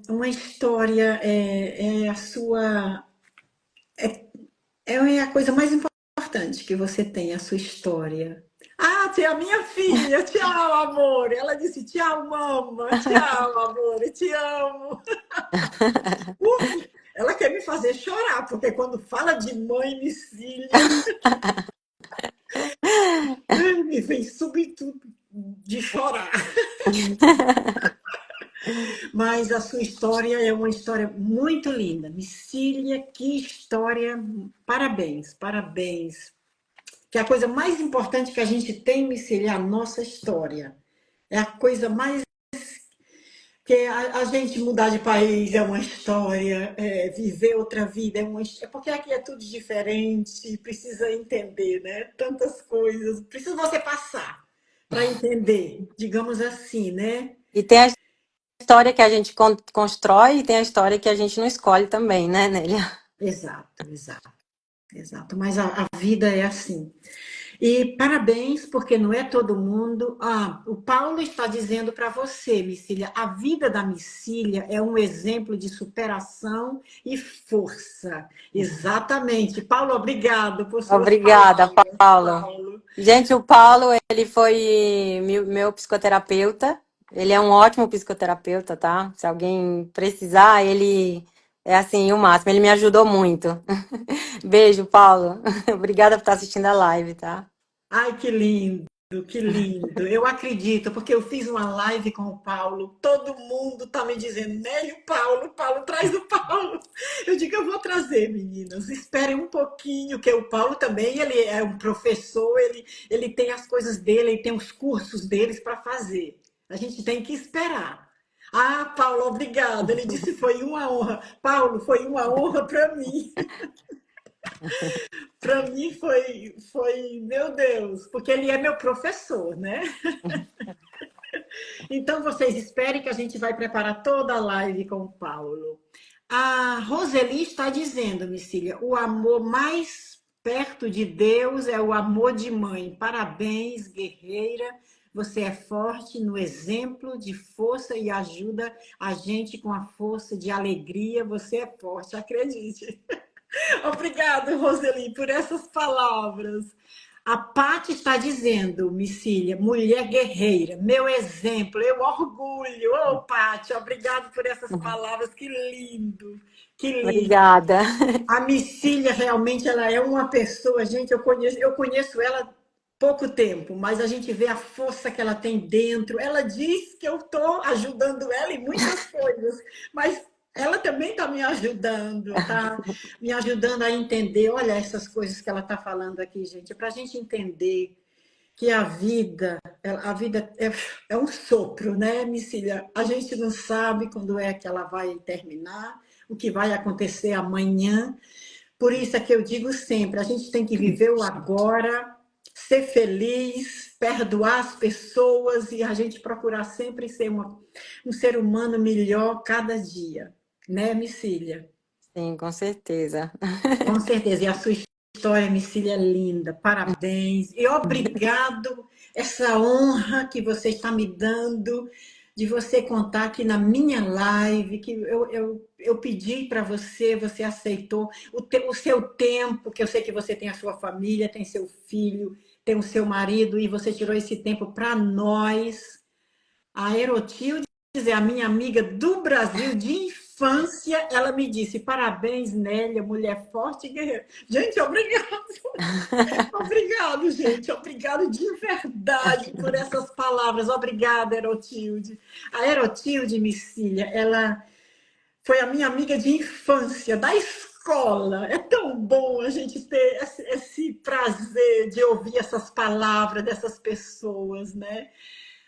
Uma história é a sua. É a coisa mais importante que você tem, a sua história. Ah, tem a minha filha. Tchau, amor. Ela disse tchau, mama. Tchau, amor. Te amo. Ela quer me fazer chorar, porque quando fala de mãe, me filha, me vem súbito de chorar. Mas a sua história é uma história muito linda. Micília, que história. Parabéns, parabéns. Que a coisa mais importante que a gente tem, Micília, é a nossa história. É a coisa mais. Que a gente mudar de país é uma história, viver outra vida é uma história. Porque aqui é tudo diferente, precisa entender, né? Tantas coisas. Precisa você passar para entender, digamos assim, né? E tem a história que a gente constrói e tem a história que a gente não escolhe também, né, Nélia? Exato, exato, exato. Mas a vida é assim. E parabéns, porque não é todo mundo. Ah, o Paulo está dizendo para você, Micília, a vida da Micília é um exemplo de superação e força. Exatamente. Paulo, obrigado por suas Obrigada, palavras, Paulo. Paulo. Gente, o Paulo, ele foi meu psicoterapeuta. Ele é um ótimo psicoterapeuta, tá? Se alguém precisar, ele é assim, o máximo. Ele me ajudou muito. Beijo, Paulo. Obrigada por estar assistindo a live, tá? Ai, que lindo, que lindo. Eu acredito, porque eu fiz uma live com o Paulo, todo mundo tá me dizendo, Nélio, Paulo, Paulo, traz o Paulo. Eu digo, eu vou trazer, meninas, esperem um pouquinho, que o Paulo também, ele é um professor, ele tem as coisas dele, ele tem os cursos deles para fazer. A gente tem que esperar. Ah, Paulo, obrigado. Ele disse, foi uma honra. Paulo, foi uma honra para mim. Para mim foi, meu Deus, porque ele é meu professor, né? Então vocês esperem que a gente vai preparar toda a live com o Paulo. A Roseli está dizendo, Micília, o amor mais perto de Deus é o amor de mãe. Parabéns, guerreira. Você é forte no exemplo de força e ajuda a gente com a força de alegria. Você é forte, acredite. Obrigada, Roseli, por essas palavras. A Paty está dizendo, Micília, mulher guerreira, meu exemplo, eu orgulho. Ô, Paty, obrigado por essas palavras, que lindo, que lindo. Obrigada. A Micília realmente ela é uma pessoa, gente, eu conheço ela pouco tempo, mas a gente vê a força que ela tem dentro. Ela diz que eu estou ajudando ela em muitas coisas, mas ela também está me ajudando, tá me ajudando a entender. Olha essas coisas que ela está falando aqui, gente, para a gente entender que a vida é um sopro, né, Micília? A gente não sabe quando é que ela vai terminar, o que vai acontecer amanhã. Por isso é que eu digo sempre, a gente tem que viver o agora, ser feliz, perdoar as pessoas e a gente procurar sempre ser um ser humano melhor cada dia, né, Micília? Sim, com certeza. Com certeza. E a sua história, Micília, é linda. Parabéns. E obrigado essa honra que você está me dando de você contar aqui na minha live, que eu pedi para você, você aceitou o seu tempo, que eu sei que você tem a sua família, tem seu filho, tem o seu marido, e você tirou esse tempo para nós. A Erotilde é a minha amiga do Brasil de infância. Ela me disse: parabéns, Nélia, mulher forte e guerreira. Gente, obrigado. Obrigado, gente. Obrigado de verdade por essas palavras. Obrigada, Erotilde. A Erotilde, Micília, ela foi a minha amiga de infância, da escola. É tão bom a gente ter esse prazer de ouvir essas palavras dessas pessoas, né?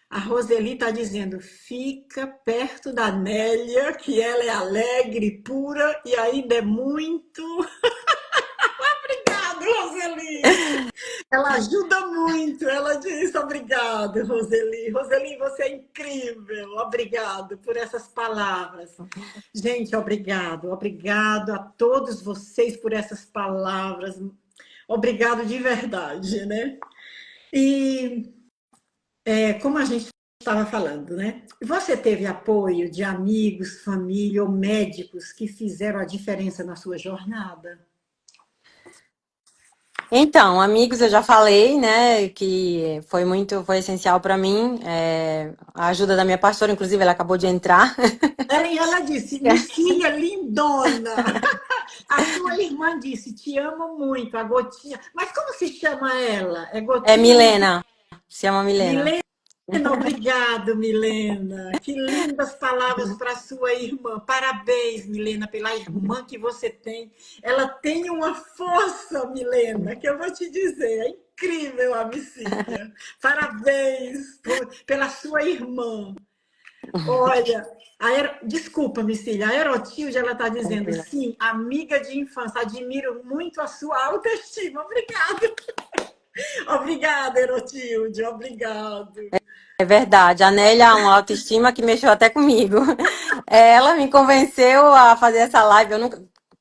A Roseli está dizendo, fica perto da Nélia, que ela é alegre, pura e ainda é muito. Obrigado, Roseli! Ela ajuda muito, ela diz obrigado, Roseli. Roseli, você é incrível. Obrigado por essas palavras. Gente, obrigado. Obrigado a todos vocês por essas palavras. Obrigado de verdade, né? E como a gente estava falando, né? Você teve apoio de amigos, família ou médicos que fizeram a diferença na sua jornada? Então, amigos, eu já falei, né, que foi essencial para mim, a ajuda da minha pastora, inclusive, ela acabou de entrar. Ela disse, Micília lindona. A sua irmã disse, te amo muito, a Gotinha. Mas como se chama ela? É É Gotinha Milena, se chama Milena. Milena? Obrigado, Milena. Que lindas palavras para sua irmã. Parabéns, Milena, pela irmã que você tem. Ela tem uma força, Milena, que eu vou te dizer. É incrível a Micília. Parabéns pela sua irmã. Olha, desculpa, Micília, a Erotilde, ela está dizendo, Tranquila. sim, amiga de infância, admiro muito a sua autoestima. Obrigada. Obrigada, Erotilde, obrigado. É verdade, a Nélia é uma autoestima que mexeu até comigo. Ela me convenceu a fazer essa live.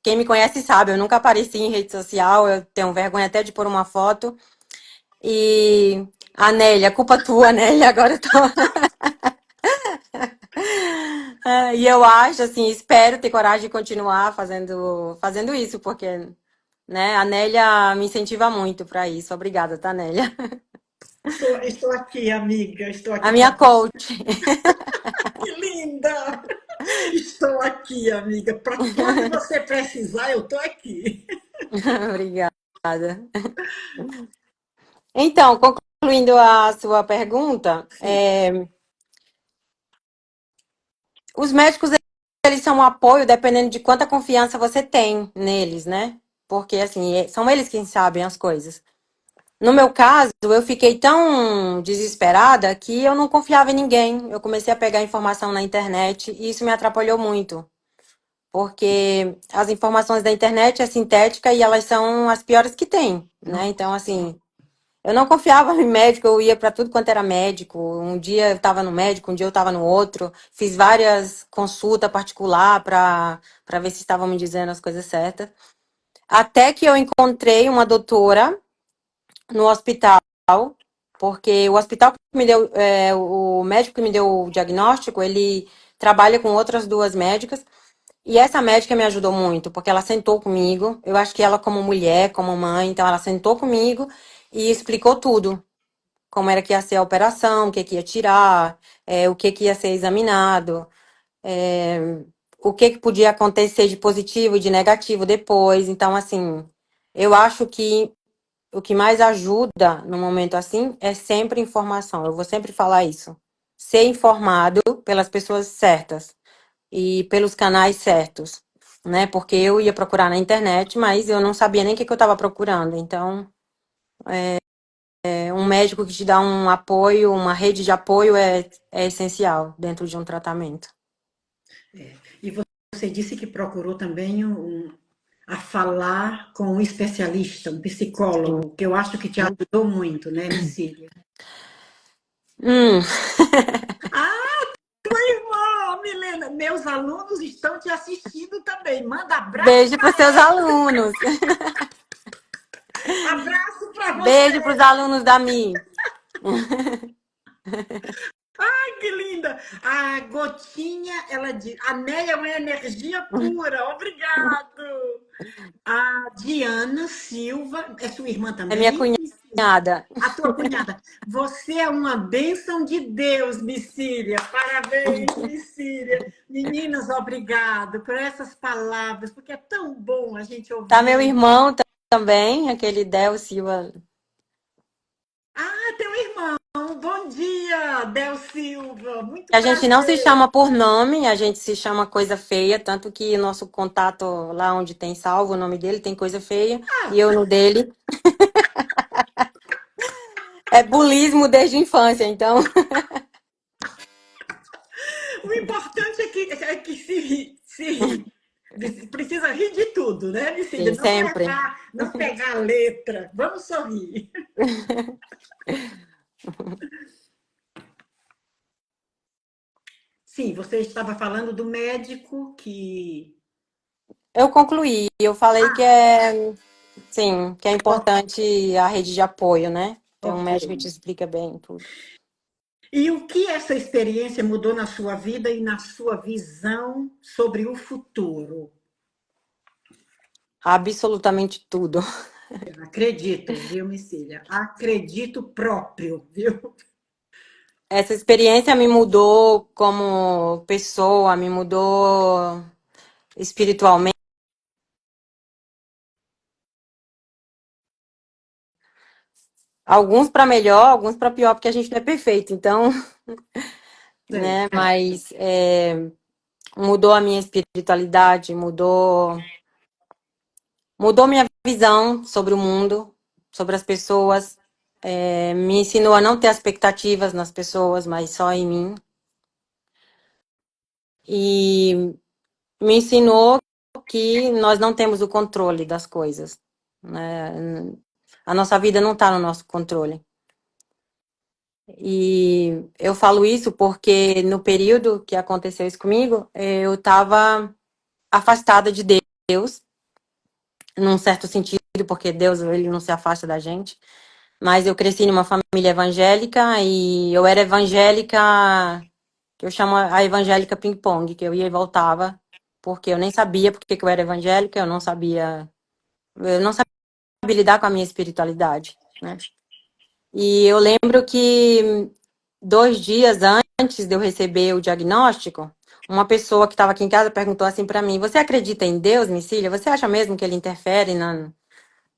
Quem me conhece sabe, eu nunca apareci em rede social, eu tenho vergonha até de pôr uma foto. E a Nélia, culpa tua, Nélia, agora eu tô. E eu acho, assim, espero ter coragem de continuar fazendo isso, porque, né, a Nélia me incentiva muito para isso. Obrigada, tá, Nélia? Estou aqui, amiga, estou A aqui minha para você. coach. Que linda! Estou aqui, amiga, para quando você precisar, eu estou aqui. Obrigada. Então, concluindo a sua pergunta, Sim. os médicos, eles são um apoio dependendo de quanta confiança você tem neles, né? Porque, assim, são eles quem sabem as coisas. No meu caso, eu fiquei tão desesperada que eu não confiava em ninguém. Eu comecei a pegar informação na internet e isso me atrapalhou muito. Porque as informações da internet é sintética e elas são as piores que tem, né? Então, assim, eu não confiava em médico, eu ia para tudo quanto era médico. Um dia eu estava no médico, um dia eu estava no outro. Fiz várias consultas particular para ver se estavam me dizendo as coisas certas. Até que eu encontrei uma doutora no hospital, porque o hospital que me deu, o médico que me deu o diagnóstico, ele trabalha com outras duas médicas. E essa médica me ajudou muito, porque ela sentou comigo. Eu acho que ela, como mulher, como mãe, então ela sentou comigo e explicou tudo. Como era que ia ser a operação, o que que ia tirar, o que que ia ser examinado, é, o que que podia acontecer de positivo e de negativo depois. Então, assim, eu acho que o que mais ajuda no momento assim é sempre informação. Eu vou sempre falar isso. Ser informado pelas pessoas certas e pelos canais certos, né? Porque eu ia procurar na internet, mas eu não sabia nem o que eu estava procurando. Então, um médico que te dá um apoio, uma rede de apoio é essencial dentro de um tratamento. E você disse que procurou também a falar com um especialista, um Sim. psicólogo, que eu acho que te ajudou muito, né, Micília? Hum, Oh, Milena, meus alunos estão te assistindo também. Manda abraço beijo para os para seus eles. alunos. Abraço para Beijo você. para os alunos da Mi. Ai, que linda. A Gotinha, ela diz, a Néia é uma energia pura. Obrigado. A Diana Silva, é sua irmã É minha também? cunhada. A tua cunhada. Você é uma bênção de Deus, Micília. Parabéns, Micília. Meninas, obrigado por essas palavras, porque é tão bom a gente Tá meu ouvir. irmão também, aquele Del Silva. Ah, teu irmão. Bom dia, Del Silva. Muito A gente não se prazer. chama por nome, a gente se chama Coisa Feia, tanto que nosso contato lá onde tem salvo o nome dele tem Coisa Feia, e eu no dele. É bulismo desde a infância, então. O importante é que se ri. Precisa rir de tudo, né, Micília? Sim, Não sempre. errar, não pegar a letra. Vamos sorrir. Sim, você estava falando do médico que. Eu concluí, eu falei que Ah, é, sim, que é ok. importante a rede de apoio, né? Tem um Ok. médico que te explica bem tudo. E o que essa experiência mudou na sua vida e na sua visão sobre o futuro? Absolutamente tudo. Acredito, viu, Micília? Acredito próprio, viu? Essa experiência me mudou como pessoa, me mudou espiritualmente. Alguns para melhor, alguns para pior, porque a gente não é perfeito. Então, Sei. né? Mas mudou a minha espiritualidade, mudou minha visão sobre o mundo, sobre as pessoas. Me ensinou a não ter expectativas nas pessoas, mas só em mim. E me ensinou que nós não temos o controle das coisas, né? A nossa vida não está no nosso controle. E eu falo isso porque no período que aconteceu isso comigo, eu estava afastada de Deus, num certo sentido, porque Deus ele não se afasta da gente. Mas eu cresci numa família evangélica e eu era evangélica, que eu chamo a evangélica ping-pong, que eu ia e voltava, porque eu nem sabia porque que eu era evangélica, eu não sabia lidar com a minha espiritualidade, né? E eu lembro que 2 dias antes de eu receber o diagnóstico, uma pessoa que estava aqui em casa perguntou assim para mim: Você acredita em Deus, Micília? Você acha mesmo que ele interfere na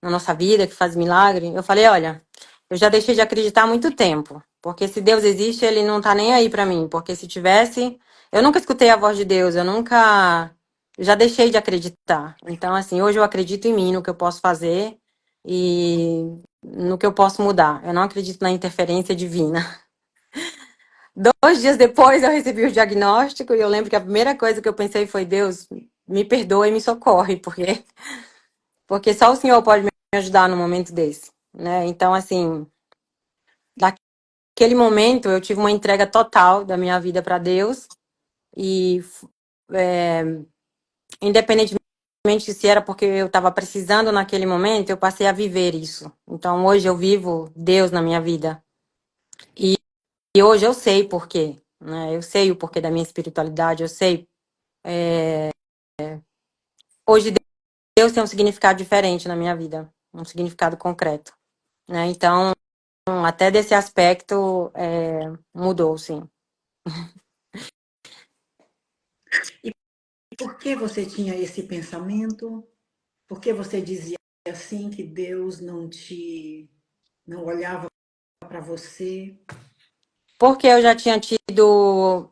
nossa vida, que faz milagre? Eu falei: Olha, eu já deixei de acreditar há muito tempo, porque se Deus existe, ele não tá nem aí para mim, porque se tivesse, eu nunca escutei a voz de Deus, eu já deixei de acreditar. Então, assim, hoje eu acredito em mim, no que eu posso fazer e no que eu posso mudar. Eu não acredito na interferência divina. 2 dias depois eu recebi o diagnóstico e eu lembro que a primeira coisa que eu pensei foi: Deus, me perdoa e me socorre, porque só o Senhor pode me ajudar num momento desse, né? Então, assim, naquele momento eu tive uma entrega total da minha vida para Deus e, é, independentemente se era porque eu estava precisando naquele momento, eu passei a viver isso. Então, hoje eu vivo Deus na minha vida. E hoje eu sei por quê, né? Eu sei o porquê da minha espiritualidade, eu sei. Hoje Deus tem um significado diferente na minha vida, um significado concreto, né? Então, até desse aspecto, mudou, sim. E por que você tinha esse pensamento? Por que você dizia assim que Deus não olhava para você? Porque eu já tinha tido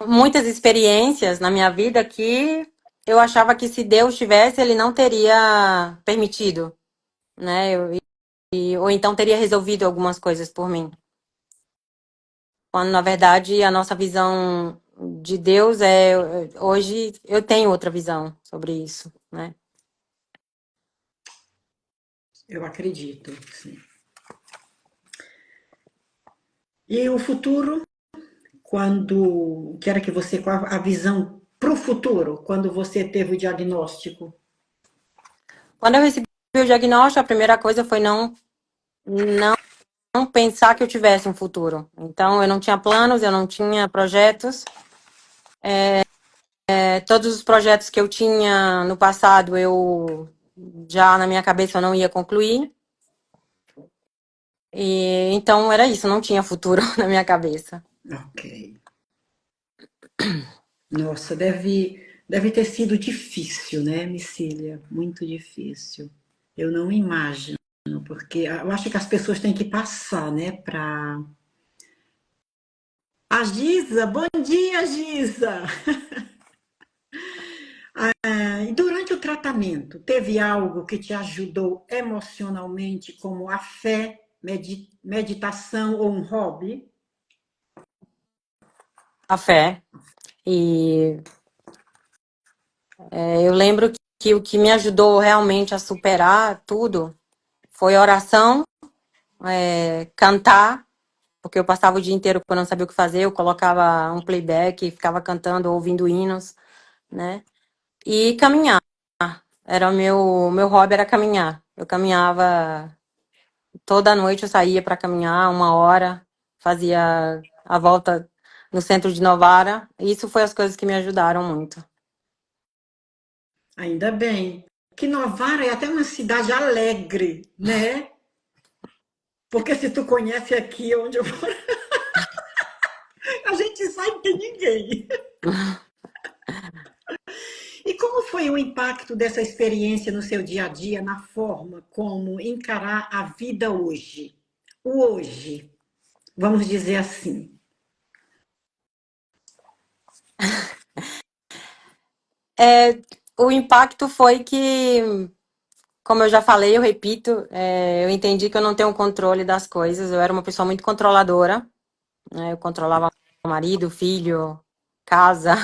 muitas experiências na minha vida que eu achava que se Deus tivesse, ele não teria permitido, né? Ou então teria resolvido algumas coisas por mim. Quando, na verdade, a nossa visão de Deus hoje eu tenho outra visão sobre isso, né? Eu acredito, sim. E o futuro, quando quero que você qual a visão para o futuro, quando você teve o diagnóstico? Quando eu recebi o diagnóstico, a primeira coisa foi não pensar que eu tivesse um futuro. Então, eu não tinha planos, eu não tinha projetos. Todos os projetos que eu tinha no passado, eu já na minha cabeça eu não ia concluir. E então era isso, não tinha futuro na minha cabeça. Ok. Nossa, deve ter sido difícil, né, Micília? Muito difícil. Eu não imagino, porque eu acho que as pessoas têm que passar, né, para. A Giza, bom dia, Giza! E durante o tratamento, teve algo que te ajudou emocionalmente, como a fé, meditação ou um hobby? A fé. E eu lembro que o que me ajudou realmente a superar tudo foi oração, cantar, porque eu passava o dia inteiro quando eu não sabia o que fazer, eu colocava um playback, ficava cantando, ouvindo hinos, né? E caminhar. Era o meu hobby era caminhar. Eu caminhava toda noite, eu saía para caminhar 1 hora, fazia a volta no centro de Novara. E isso foi as coisas que me ajudaram muito. Ainda bem. Que Novara é até uma cidade alegre, né? Porque se tu conhece aqui onde eu moro, a gente sabe que tem ninguém. E como foi o impacto dessa experiência no seu dia a dia, na forma como encarar a vida hoje? O hoje, vamos dizer assim. O impacto foi que, como eu já falei, eu repito, eu entendi que eu não tenho controle das coisas. Eu era uma pessoa muito controladora, né? Eu controlava o marido, filho, casa.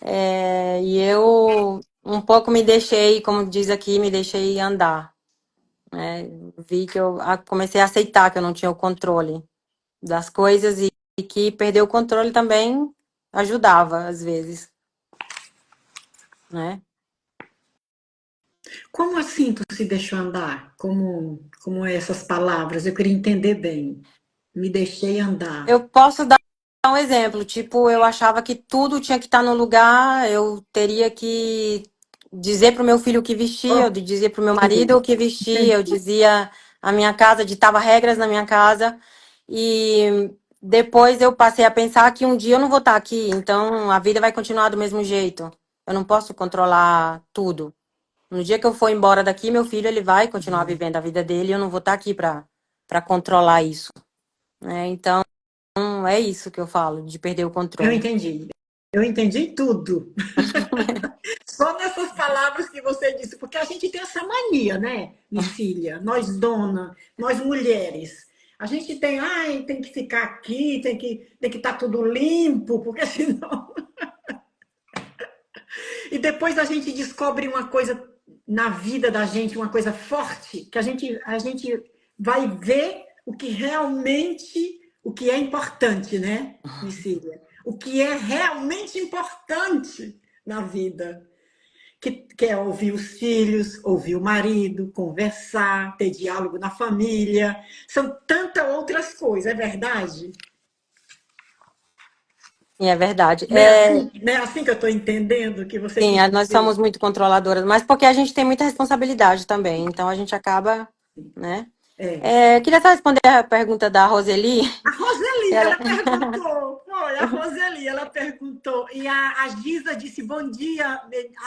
E eu um pouco me deixei, como diz aqui, me deixei andar, né? Vi que eu comecei a aceitar que eu não tinha o controle das coisas e que perder o controle também ajudava, às vezes, né? Como assim tu se deixou andar? Como é essas palavras? Eu queria entender bem. Me deixei andar. Eu posso dar um exemplo, tipo, eu achava que tudo tinha que estar no lugar, eu teria que dizer pro meu filho o que vestir, eu dizia pro meu marido o que vestir, eu dizia a minha casa, ditava regras na minha casa, e depois eu passei a pensar que um dia eu não vou estar aqui, então a vida vai continuar do mesmo jeito. Eu não posso controlar tudo. No dia que eu for embora daqui, meu filho ele vai continuar vivendo a vida dele, e eu não vou estar aqui para controlar isso, né? Então é isso que eu falo, de perder o Eu controle. entendi. Eu entendi tudo. Só nessas palavras que você disse, porque a gente tem essa mania, né, Micília? Nós dona, nós mulheres. A gente tem, ai, tem que ficar aqui, tem que estar tudo limpo, porque senão. E depois a gente descobre uma coisa na vida da gente, uma coisa forte, que a gente vai ver o que realmente, o que é importante, né, Micília? O que é realmente importante na vida. Que é ouvir os filhos, ouvir o marido, conversar, ter diálogo na família. São tantas outras coisas, é verdade? E é verdade. Não é assim que eu estou entendendo que você Sim, quis nós dizer? somos muito controladoras, mas porque a gente tem muita responsabilidade também, então a gente acaba, né? É. Queria só responder a pergunta da Roseli. A Roseli, Ela, ela perguntou. Olha, a Roseli, ela perguntou, e a Giza disse, bom dia,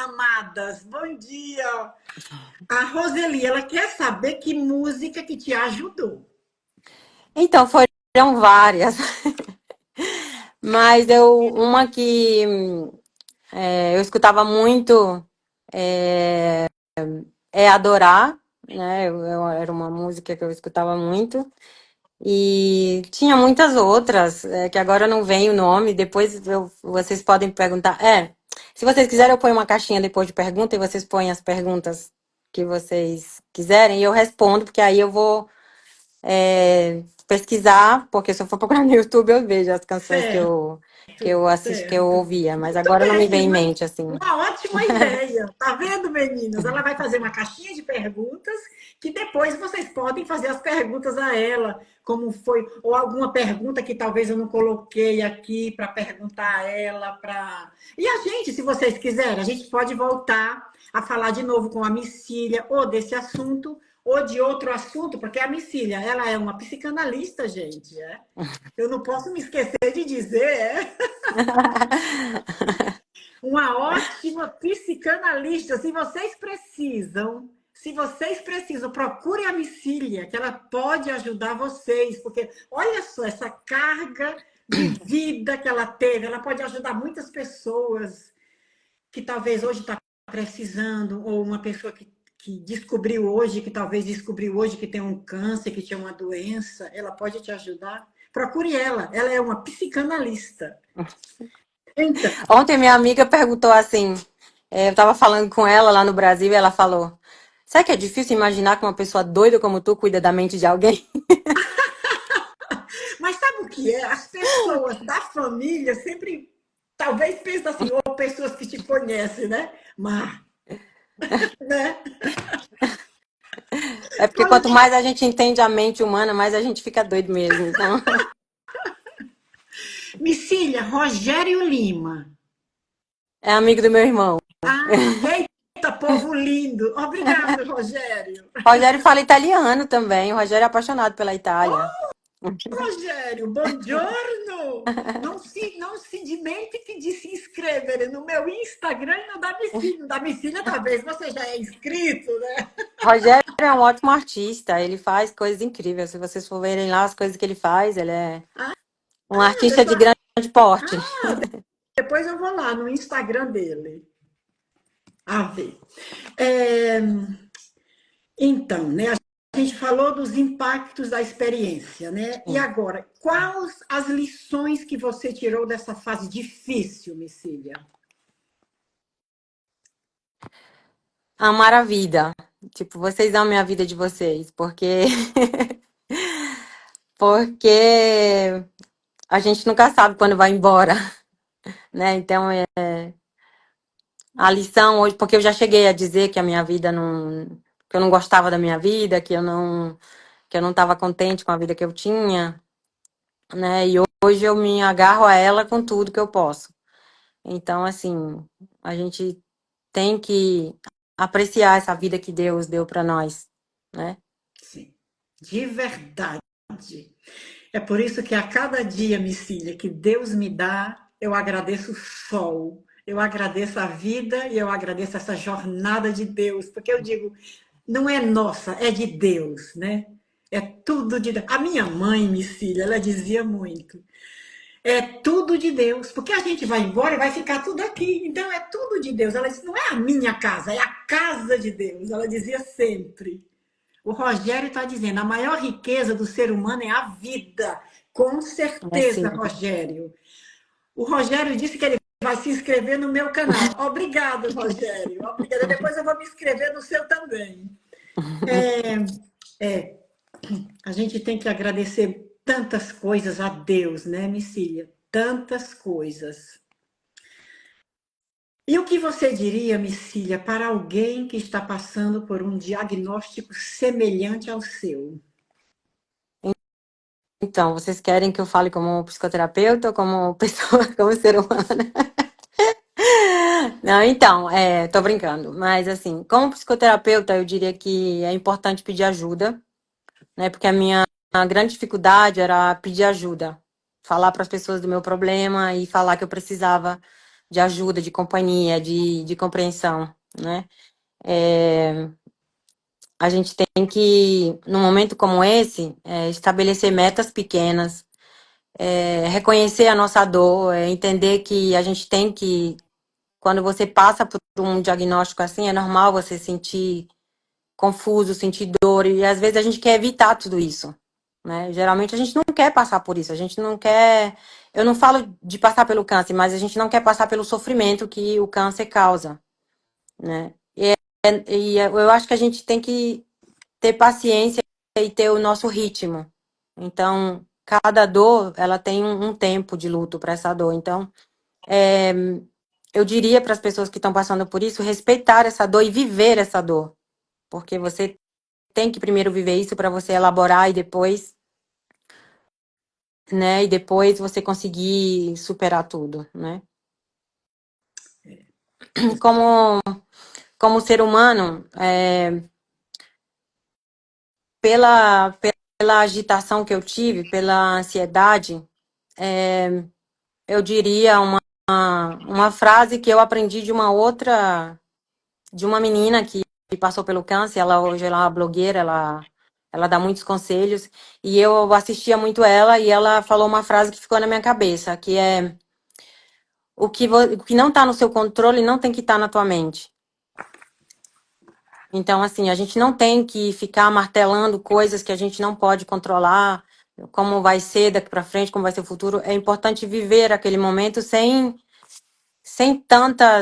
amadas, bom dia. A Roseli, ela quer saber que música que te ajudou. Então, foram várias, mas uma que eu escutava muito é Adorar, né? Era uma música que eu escutava muito. E tinha muitas outras, que agora não vem o nome, depois vocês podem perguntar. Se vocês quiserem, eu ponho uma caixinha depois de pergunta e vocês põem as perguntas que vocês quiserem e eu respondo, porque aí eu vou pesquisar, porque se eu for procurar no YouTube eu vejo as canções que Certo, eu assisti, que eu certo. ouvia, mas Muito agora não me bem, vem em mente, assim. uma ótima ideia. Tá vendo, meninos? Ela vai fazer uma caixinha de perguntas que depois vocês podem fazer as perguntas a ela, como foi, ou alguma pergunta que talvez eu não coloquei aqui para perguntar a ela, para. E a gente, se vocês quiserem, a gente pode voltar a falar de novo com a Micília, ou desse assunto, ou de outro assunto, porque a Micília, ela é uma psicanalista, gente, é. Eu não posso me esquecer de dizer, uma ótima psicanalista. Se vocês precisam, procure a Micília, que ela pode ajudar vocês, porque olha só essa carga de vida que ela teve, ela pode ajudar muitas pessoas que talvez hoje está precisando, ou uma pessoa que descobriu hoje, que talvez descobriu hoje que tem um câncer, que tinha uma doença, ela pode te ajudar. Procure ela é uma psicanalista. Então, Ontem minha amiga perguntou assim, eu tava falando com ela lá no Brasil e ela falou, será que é difícil imaginar que uma pessoa doida como tu cuida da mente de alguém? mas sabe o que é? As pessoas da família sempre, talvez pensam assim, ou pessoas que te conhecem, né? Mas, né? É porque quanto mais a gente entende a mente humana, mais a gente fica doido mesmo. Então, Micília, Rogério Lima. é amigo do meu irmão. Ah, eita, povo lindo. Obrigada, Rogério. O Rogério fala italiano também. O Rogério é apaixonado pela Itália. Rogério, buongiorno. Não se dimentica de se inscrever no meu Instagram e no da Micília. No da Micília, talvez você já é inscrito, né? O Rogério é um ótimo artista. Ele faz coisas incríveis. Se vocês for verem lá as coisas que ele faz, ele é um artista de Depois, grande porte. depois eu vou lá no Instagram dele. A ver. É, então, né, a gente falou dos impactos da experiência, né? E agora, quais as lições que você tirou dessa fase difícil, Micília? Amar a vida. Tipo, vocês amem a vida de vocês, porque a gente nunca sabe quando vai embora, né? Então, a lição hoje, porque eu já cheguei a dizer que a minha vida não, que eu não gostava da minha vida, que eu não estava contente com a vida que eu tinha, né? E hoje eu me agarro a ela com tudo que eu posso. Então, assim, a gente tem que apreciar essa vida que Deus deu para nós, né? Sim, de verdade. É por isso que a cada dia, Micília, que Deus me dá, eu agradeço o sol, eu agradeço a vida e eu agradeço essa jornada de Deus, porque eu digo, não é nossa, é de Deus, né? É tudo de Deus. A minha mãe, Micília, ela dizia muito, é tudo de Deus, porque a gente vai embora e vai ficar tudo aqui, então é tudo de Deus. Ela disse, não é a minha casa, é a casa de Deus, ela dizia sempre. O Rogério está dizendo, a maior riqueza do ser humano é a vida. Com É certeza, assim. Rogério. O Rogério disse que ele vai se inscrever no meu canal. Obrigado, Rogério. Obrigada. Depois eu vou me inscrever no seu também. É, a gente tem que agradecer tantas coisas a Deus, né, Micília? Tantas coisas. E o que você diria, Micília, para alguém que está passando por um diagnóstico semelhante ao seu? Então, vocês querem que eu fale como psicoterapeuta ou como pessoa, como ser humano? Não, então, tô brincando, mas assim, como psicoterapeuta, eu diria que é importante pedir ajuda, né? Porque a minha grande dificuldade era pedir ajuda, falar para as pessoas do meu problema e falar que eu precisava de ajuda, de companhia, de compreensão, né? É, a gente tem que, num momento como esse, estabelecer metas pequenas, reconhecer a nossa dor, entender que a gente tem que, quando você passa por um diagnóstico assim, é normal você sentir confuso, sentir dor, e às vezes a gente quer evitar tudo isso, né? Geralmente a gente não quer passar por isso, a gente não quer. Eu não falo de passar pelo câncer, mas a gente não quer passar pelo sofrimento que o câncer causa, né? E eu acho que a gente tem que ter paciência e ter o nosso ritmo. Então, cada dor, ela tem um tempo de luto para essa dor. Então, é, eu diria para as pessoas que estão passando por isso, respeitar essa dor e viver essa dor. Porque você tem que primeiro viver isso para você elaborar e depois, né? E depois você conseguir superar tudo, né? Como, como ser humano, pela agitação que eu tive, pela ansiedade, eu diria uma frase que eu aprendi de uma menina que passou pelo câncer. Ela hoje ela é uma blogueira, ela dá muitos conselhos, e eu assistia muito ela, e ela falou uma frase que ficou na minha cabeça, que é: o que não está no seu controle não tem que estar na tua mente. Então, assim, a gente não tem que ficar martelando coisas que a gente não pode controlar, como vai ser daqui para frente, como vai ser o futuro. É importante viver aquele momento sem tanta,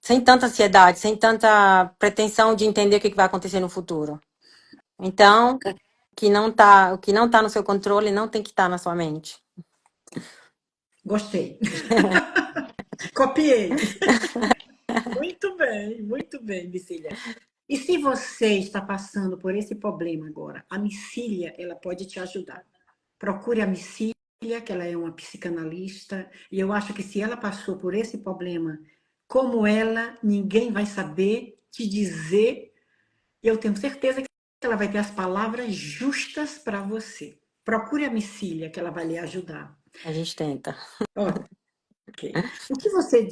sem tanta ansiedade, sem tanta pretensão de entender o que vai acontecer no futuro. Então, o que não tá no seu controle não tem que estar na sua mente. Gostei. Copiei. Muito bem, Micília. E se você está passando por esse problema agora, a Micília, ela pode te ajudar. Procure a Micília, que ela é uma psicanalista, e eu acho que se ela passou por esse problema, como ela, ninguém vai saber te dizer, e eu tenho certeza que ela vai ter as palavras justas para você. Procure a Micília, que ela vai lhe ajudar. A gente tenta. Ok. O que você.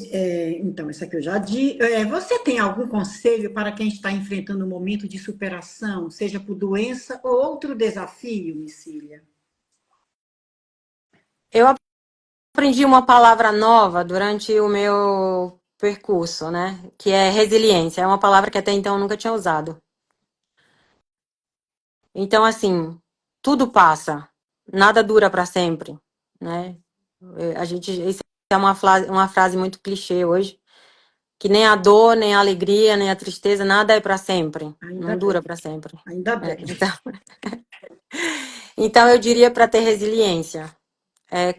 Então, isso aqui eu já disse. Você tem algum conselho para quem está enfrentando um momento de superação, seja por doença ou outro desafio, Micília? Eu aprendi uma palavra nova durante o meu percurso, né? Que é resiliência. É uma palavra que até então eu nunca tinha usado. Então, assim, tudo passa, nada dura para sempre, né? Isso é uma frase muito clichê hoje, que nem a dor, nem a alegria, nem a tristeza, nada é para sempre, Ainda não dura bem, para sempre. ainda É, bem. então, eu diria para ter resiliência.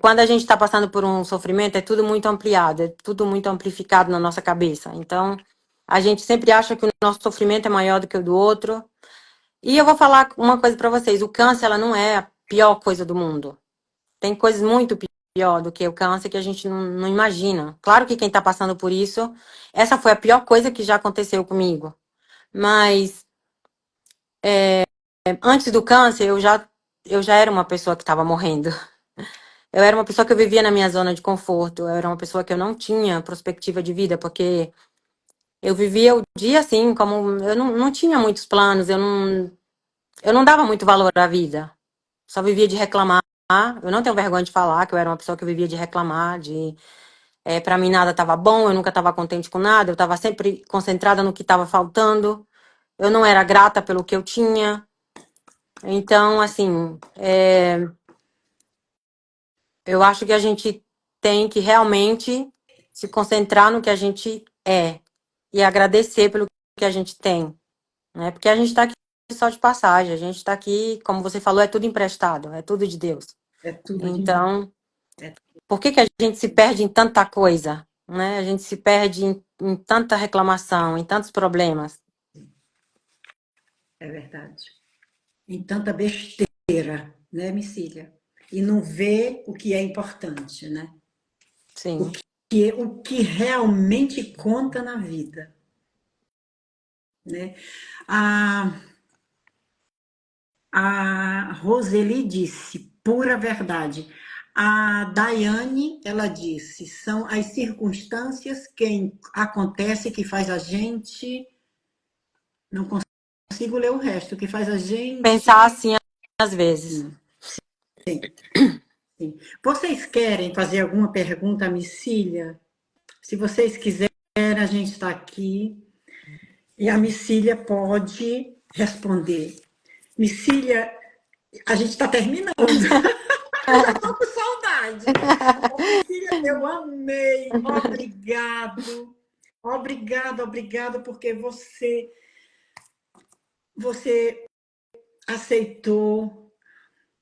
Quando a gente está passando por um sofrimento, é tudo muito ampliado, é tudo muito amplificado na nossa cabeça. Então, a gente sempre acha que o nosso sofrimento é maior do que o do outro. E eu vou falar uma coisa para vocês: o câncer, ela não é a pior coisa do mundo. Tem coisas muito pior do que o câncer que a gente não imagina. Claro que quem está passando por isso, essa foi a pior coisa que já aconteceu comigo. Mas antes do câncer, eu já era uma pessoa que estava morrendo. Eu era uma pessoa que eu vivia na minha zona de conforto. Eu era uma pessoa que eu não tinha perspectiva de vida, porque eu vivia o dia assim, como eu não tinha muitos planos, eu não dava muito valor à vida. Só vivia de reclamar. Eu não tenho vergonha de falar que eu era uma pessoa que vivia de reclamar, para mim nada estava bom, eu nunca estava contente com nada, eu estava sempre concentrada no que estava faltando. Eu não era grata pelo que eu tinha. Então, assim, eu acho que a gente tem que realmente se concentrar no que a gente é e agradecer pelo que a gente tem, né? Porque a gente está aqui só de passagem, a gente está aqui, como você falou, é tudo emprestado, é tudo de Deus. É tudo de Deus. Então, por que que a gente se perde em tanta coisa, né? A gente se perde em tanta reclamação, em tantos problemas. É verdade. Em tanta besteira, né, Micília? E não vê o que é importante, né? Sim, O que realmente conta na vida, né? A, a Roseli disse, pura verdade, A Daiane, ela disse, são as circunstâncias que acontece que faz a gente, não consigo ler o resto, que faz a Pensar gente, assim às vezes. sim, sim. Vocês querem fazer alguma pergunta à Micília? Se vocês quiserem, a gente está aqui e a Micília pode responder. Micília, a gente está terminando. Eu já estou com saudade. Ô, Micília, eu amei. Obrigado. Obrigado, obrigado, porque você aceitou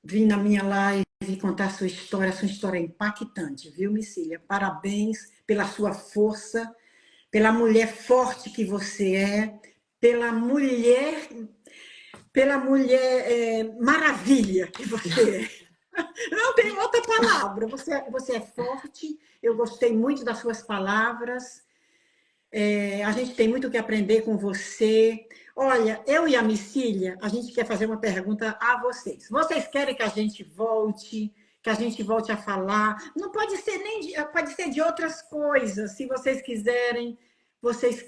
vir na minha live e contar sua história é impactante, viu, Micília? Parabéns pela sua força, pela mulher forte que você é, pela mulher, maravilha que você é. Não tem outra palavra. Você é forte. Eu gostei muito das suas palavras. A gente tem muito que aprender com você. Olha, eu e a Micília, a gente quer fazer uma pergunta a vocês. Vocês querem que a gente volte a falar? Não pode ser pode ser de outras coisas, se vocês quiserem.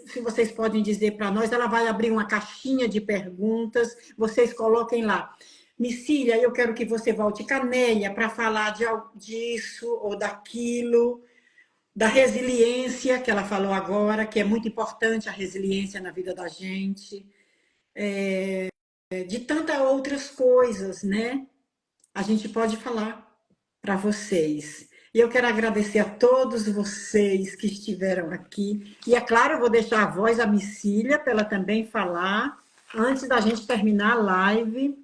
Se vocês podem dizer para nós, ela vai abrir uma caixinha de perguntas, vocês coloquem lá. Micília, eu quero que você volte Canélia para falar disso ou daquilo, da resiliência que ela falou agora, que é muito importante a resiliência na vida da gente, de tantas outras coisas, né? A gente pode falar para vocês. E eu quero agradecer a todos vocês que estiveram aqui. E é claro, eu vou deixar a voz à Micília para ela também falar, antes da gente terminar a live.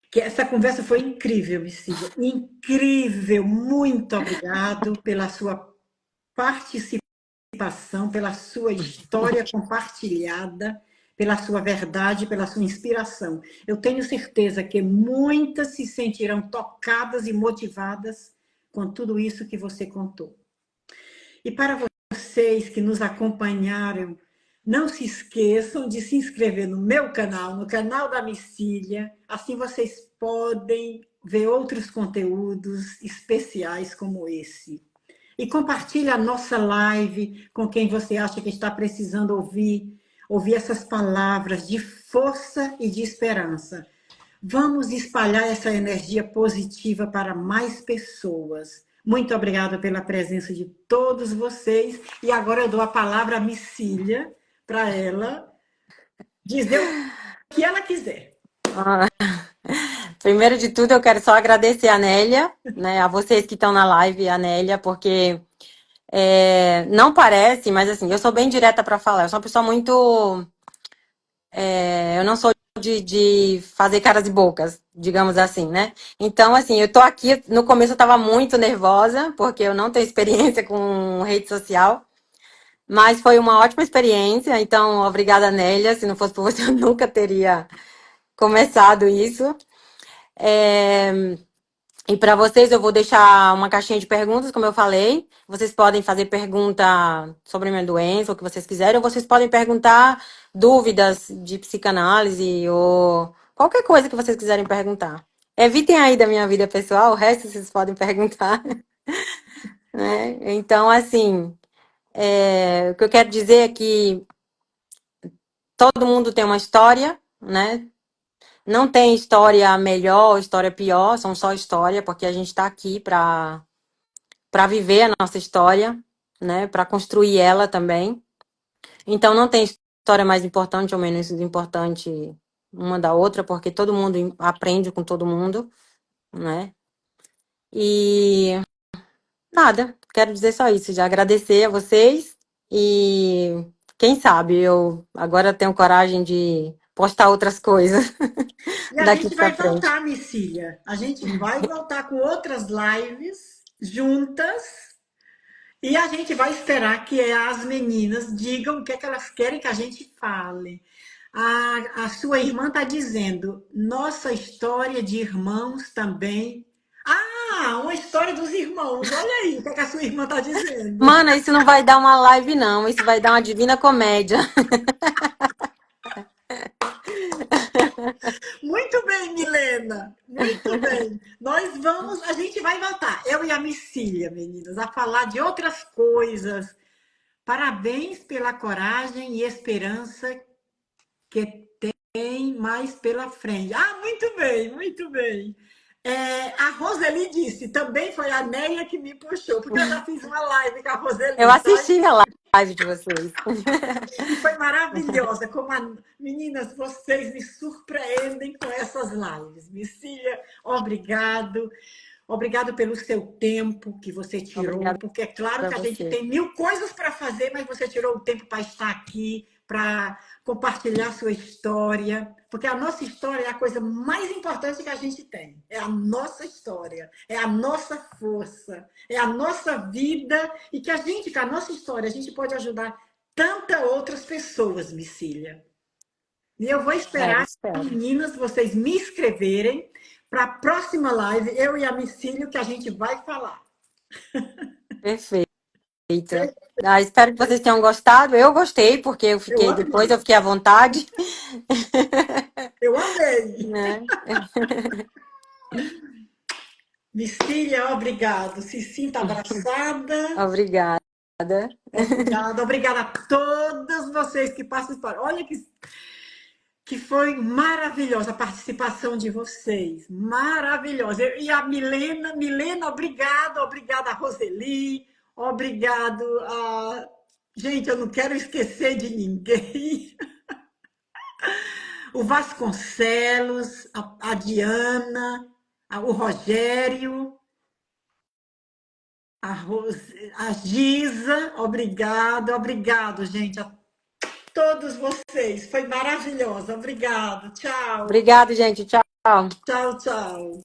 Que essa conversa foi incrível, Micília. Incrível. Muito obrigado pela sua participação, pela sua história compartilhada, pela sua verdade, pela sua inspiração. Eu tenho certeza que muitas se sentirão tocadas e motivadas com tudo isso que você contou. E para vocês que nos acompanharam, não se esqueçam de se inscrever no meu canal, no canal da Micília. Assim vocês podem ver outros conteúdos especiais como esse. E compartilhe a nossa live com quem você acha que está precisando ouvir essas palavras de força e de esperança. Vamos espalhar essa energia positiva para mais pessoas. Muito obrigada pela presença de todos vocês. E agora eu dou a palavra à Micília para ela dizer o que ela quiser. Ah, primeiro de tudo, eu quero só agradecer a Nélia, né, a vocês que estão na live, a Nélia, porque não parece, mas assim, eu sou bem direta para falar. Eu sou uma pessoa muito. Eu não sou de fazer caras e bocas, digamos assim, né? Então, assim, eu tô aqui. No começo eu tava muito nervosa, porque eu não tenho experiência com rede social. Mas foi uma ótima experiência. Então, obrigada, Nélia. Se não fosse por você, eu nunca teria começado isso. É, E para vocês, eu vou deixar uma caixinha de perguntas, como eu falei. Vocês podem fazer pergunta sobre a minha doença, ou o que vocês quiserem, ou vocês podem perguntar dúvidas de psicanálise, ou qualquer coisa que vocês quiserem perguntar. Evitem aí da minha vida pessoal, o resto vocês podem perguntar, né? Então, assim, o que eu quero dizer é que todo mundo tem uma história, né? Não tem história melhor, história pior, são só história, porque a gente está aqui para viver a nossa história, né? Para construir ela também. Então não tem história mais importante ou menos importante uma da outra, porque todo mundo aprende com todo mundo, né? E nada, quero dizer só isso, já agradecer a vocês e quem sabe eu agora tenho coragem de postar outras coisas E a daqui gente para vai frente. voltar, Micília. A gente vai voltar com outras lives juntas. E a gente vai esperar que as meninas digam o que é que elas querem que a gente fale. A sua irmã está dizendo, nossa história de irmãos também. Ah, uma história dos irmãos. Olha aí o que, é que a sua irmã está dizendo. Mana, isso não vai dar uma live, não. Isso vai dar uma divina comédia. Muito bem, Milena. Muito bem. A gente vai voltar, eu e a Micília, meninas, a falar de outras coisas. Parabéns pela coragem e esperança que tem mais pela frente. Ah, muito bem, muito bem. A Roseli disse, também foi a Neia que me puxou, porque eu já fiz uma live com a Eu Roseli, tá? assisti a live de vocês. E foi maravilhosa. Meninas, vocês me surpreendem com essas lives. Micília, obrigado. Obrigado pelo seu tempo que você tirou, Obrigada porque é claro para que a gente você. tem mil coisas para fazer, mas você tirou o tempo para estar aqui, para compartilhar sua história, porque a nossa história é a coisa mais importante que a gente tem. É a nossa história, é a nossa força, é a nossa vida e que a gente, com a nossa história, a gente pode ajudar tantas outras pessoas, Micília. E eu vou Eu esperar, espero. meninas, vocês me inscreverem para a próxima live, eu e a Micílio, que a gente vai falar. Perfeito. Espero que vocês tenham gostado. Eu gostei, porque Eu depois eu amei, fiquei à vontade, eu amei. né? Micília, obrigado. Se sinta abraçada. Obrigada. Obrigada, obrigada a todas vocês que participaram. Olha que foi maravilhosa a participação de vocês. Maravilhosa. E a Milena, obrigada. Obrigada a Roseli. Obrigado a... Gente, eu não quero esquecer de ninguém. O Vasconcelos, a Diana, o Rogério, a Giza. Obrigada, obrigado, gente, a todos vocês. Foi maravilhosa. Obrigado. Tchau. Obrigada, gente. Tchau. Tchau, tchau.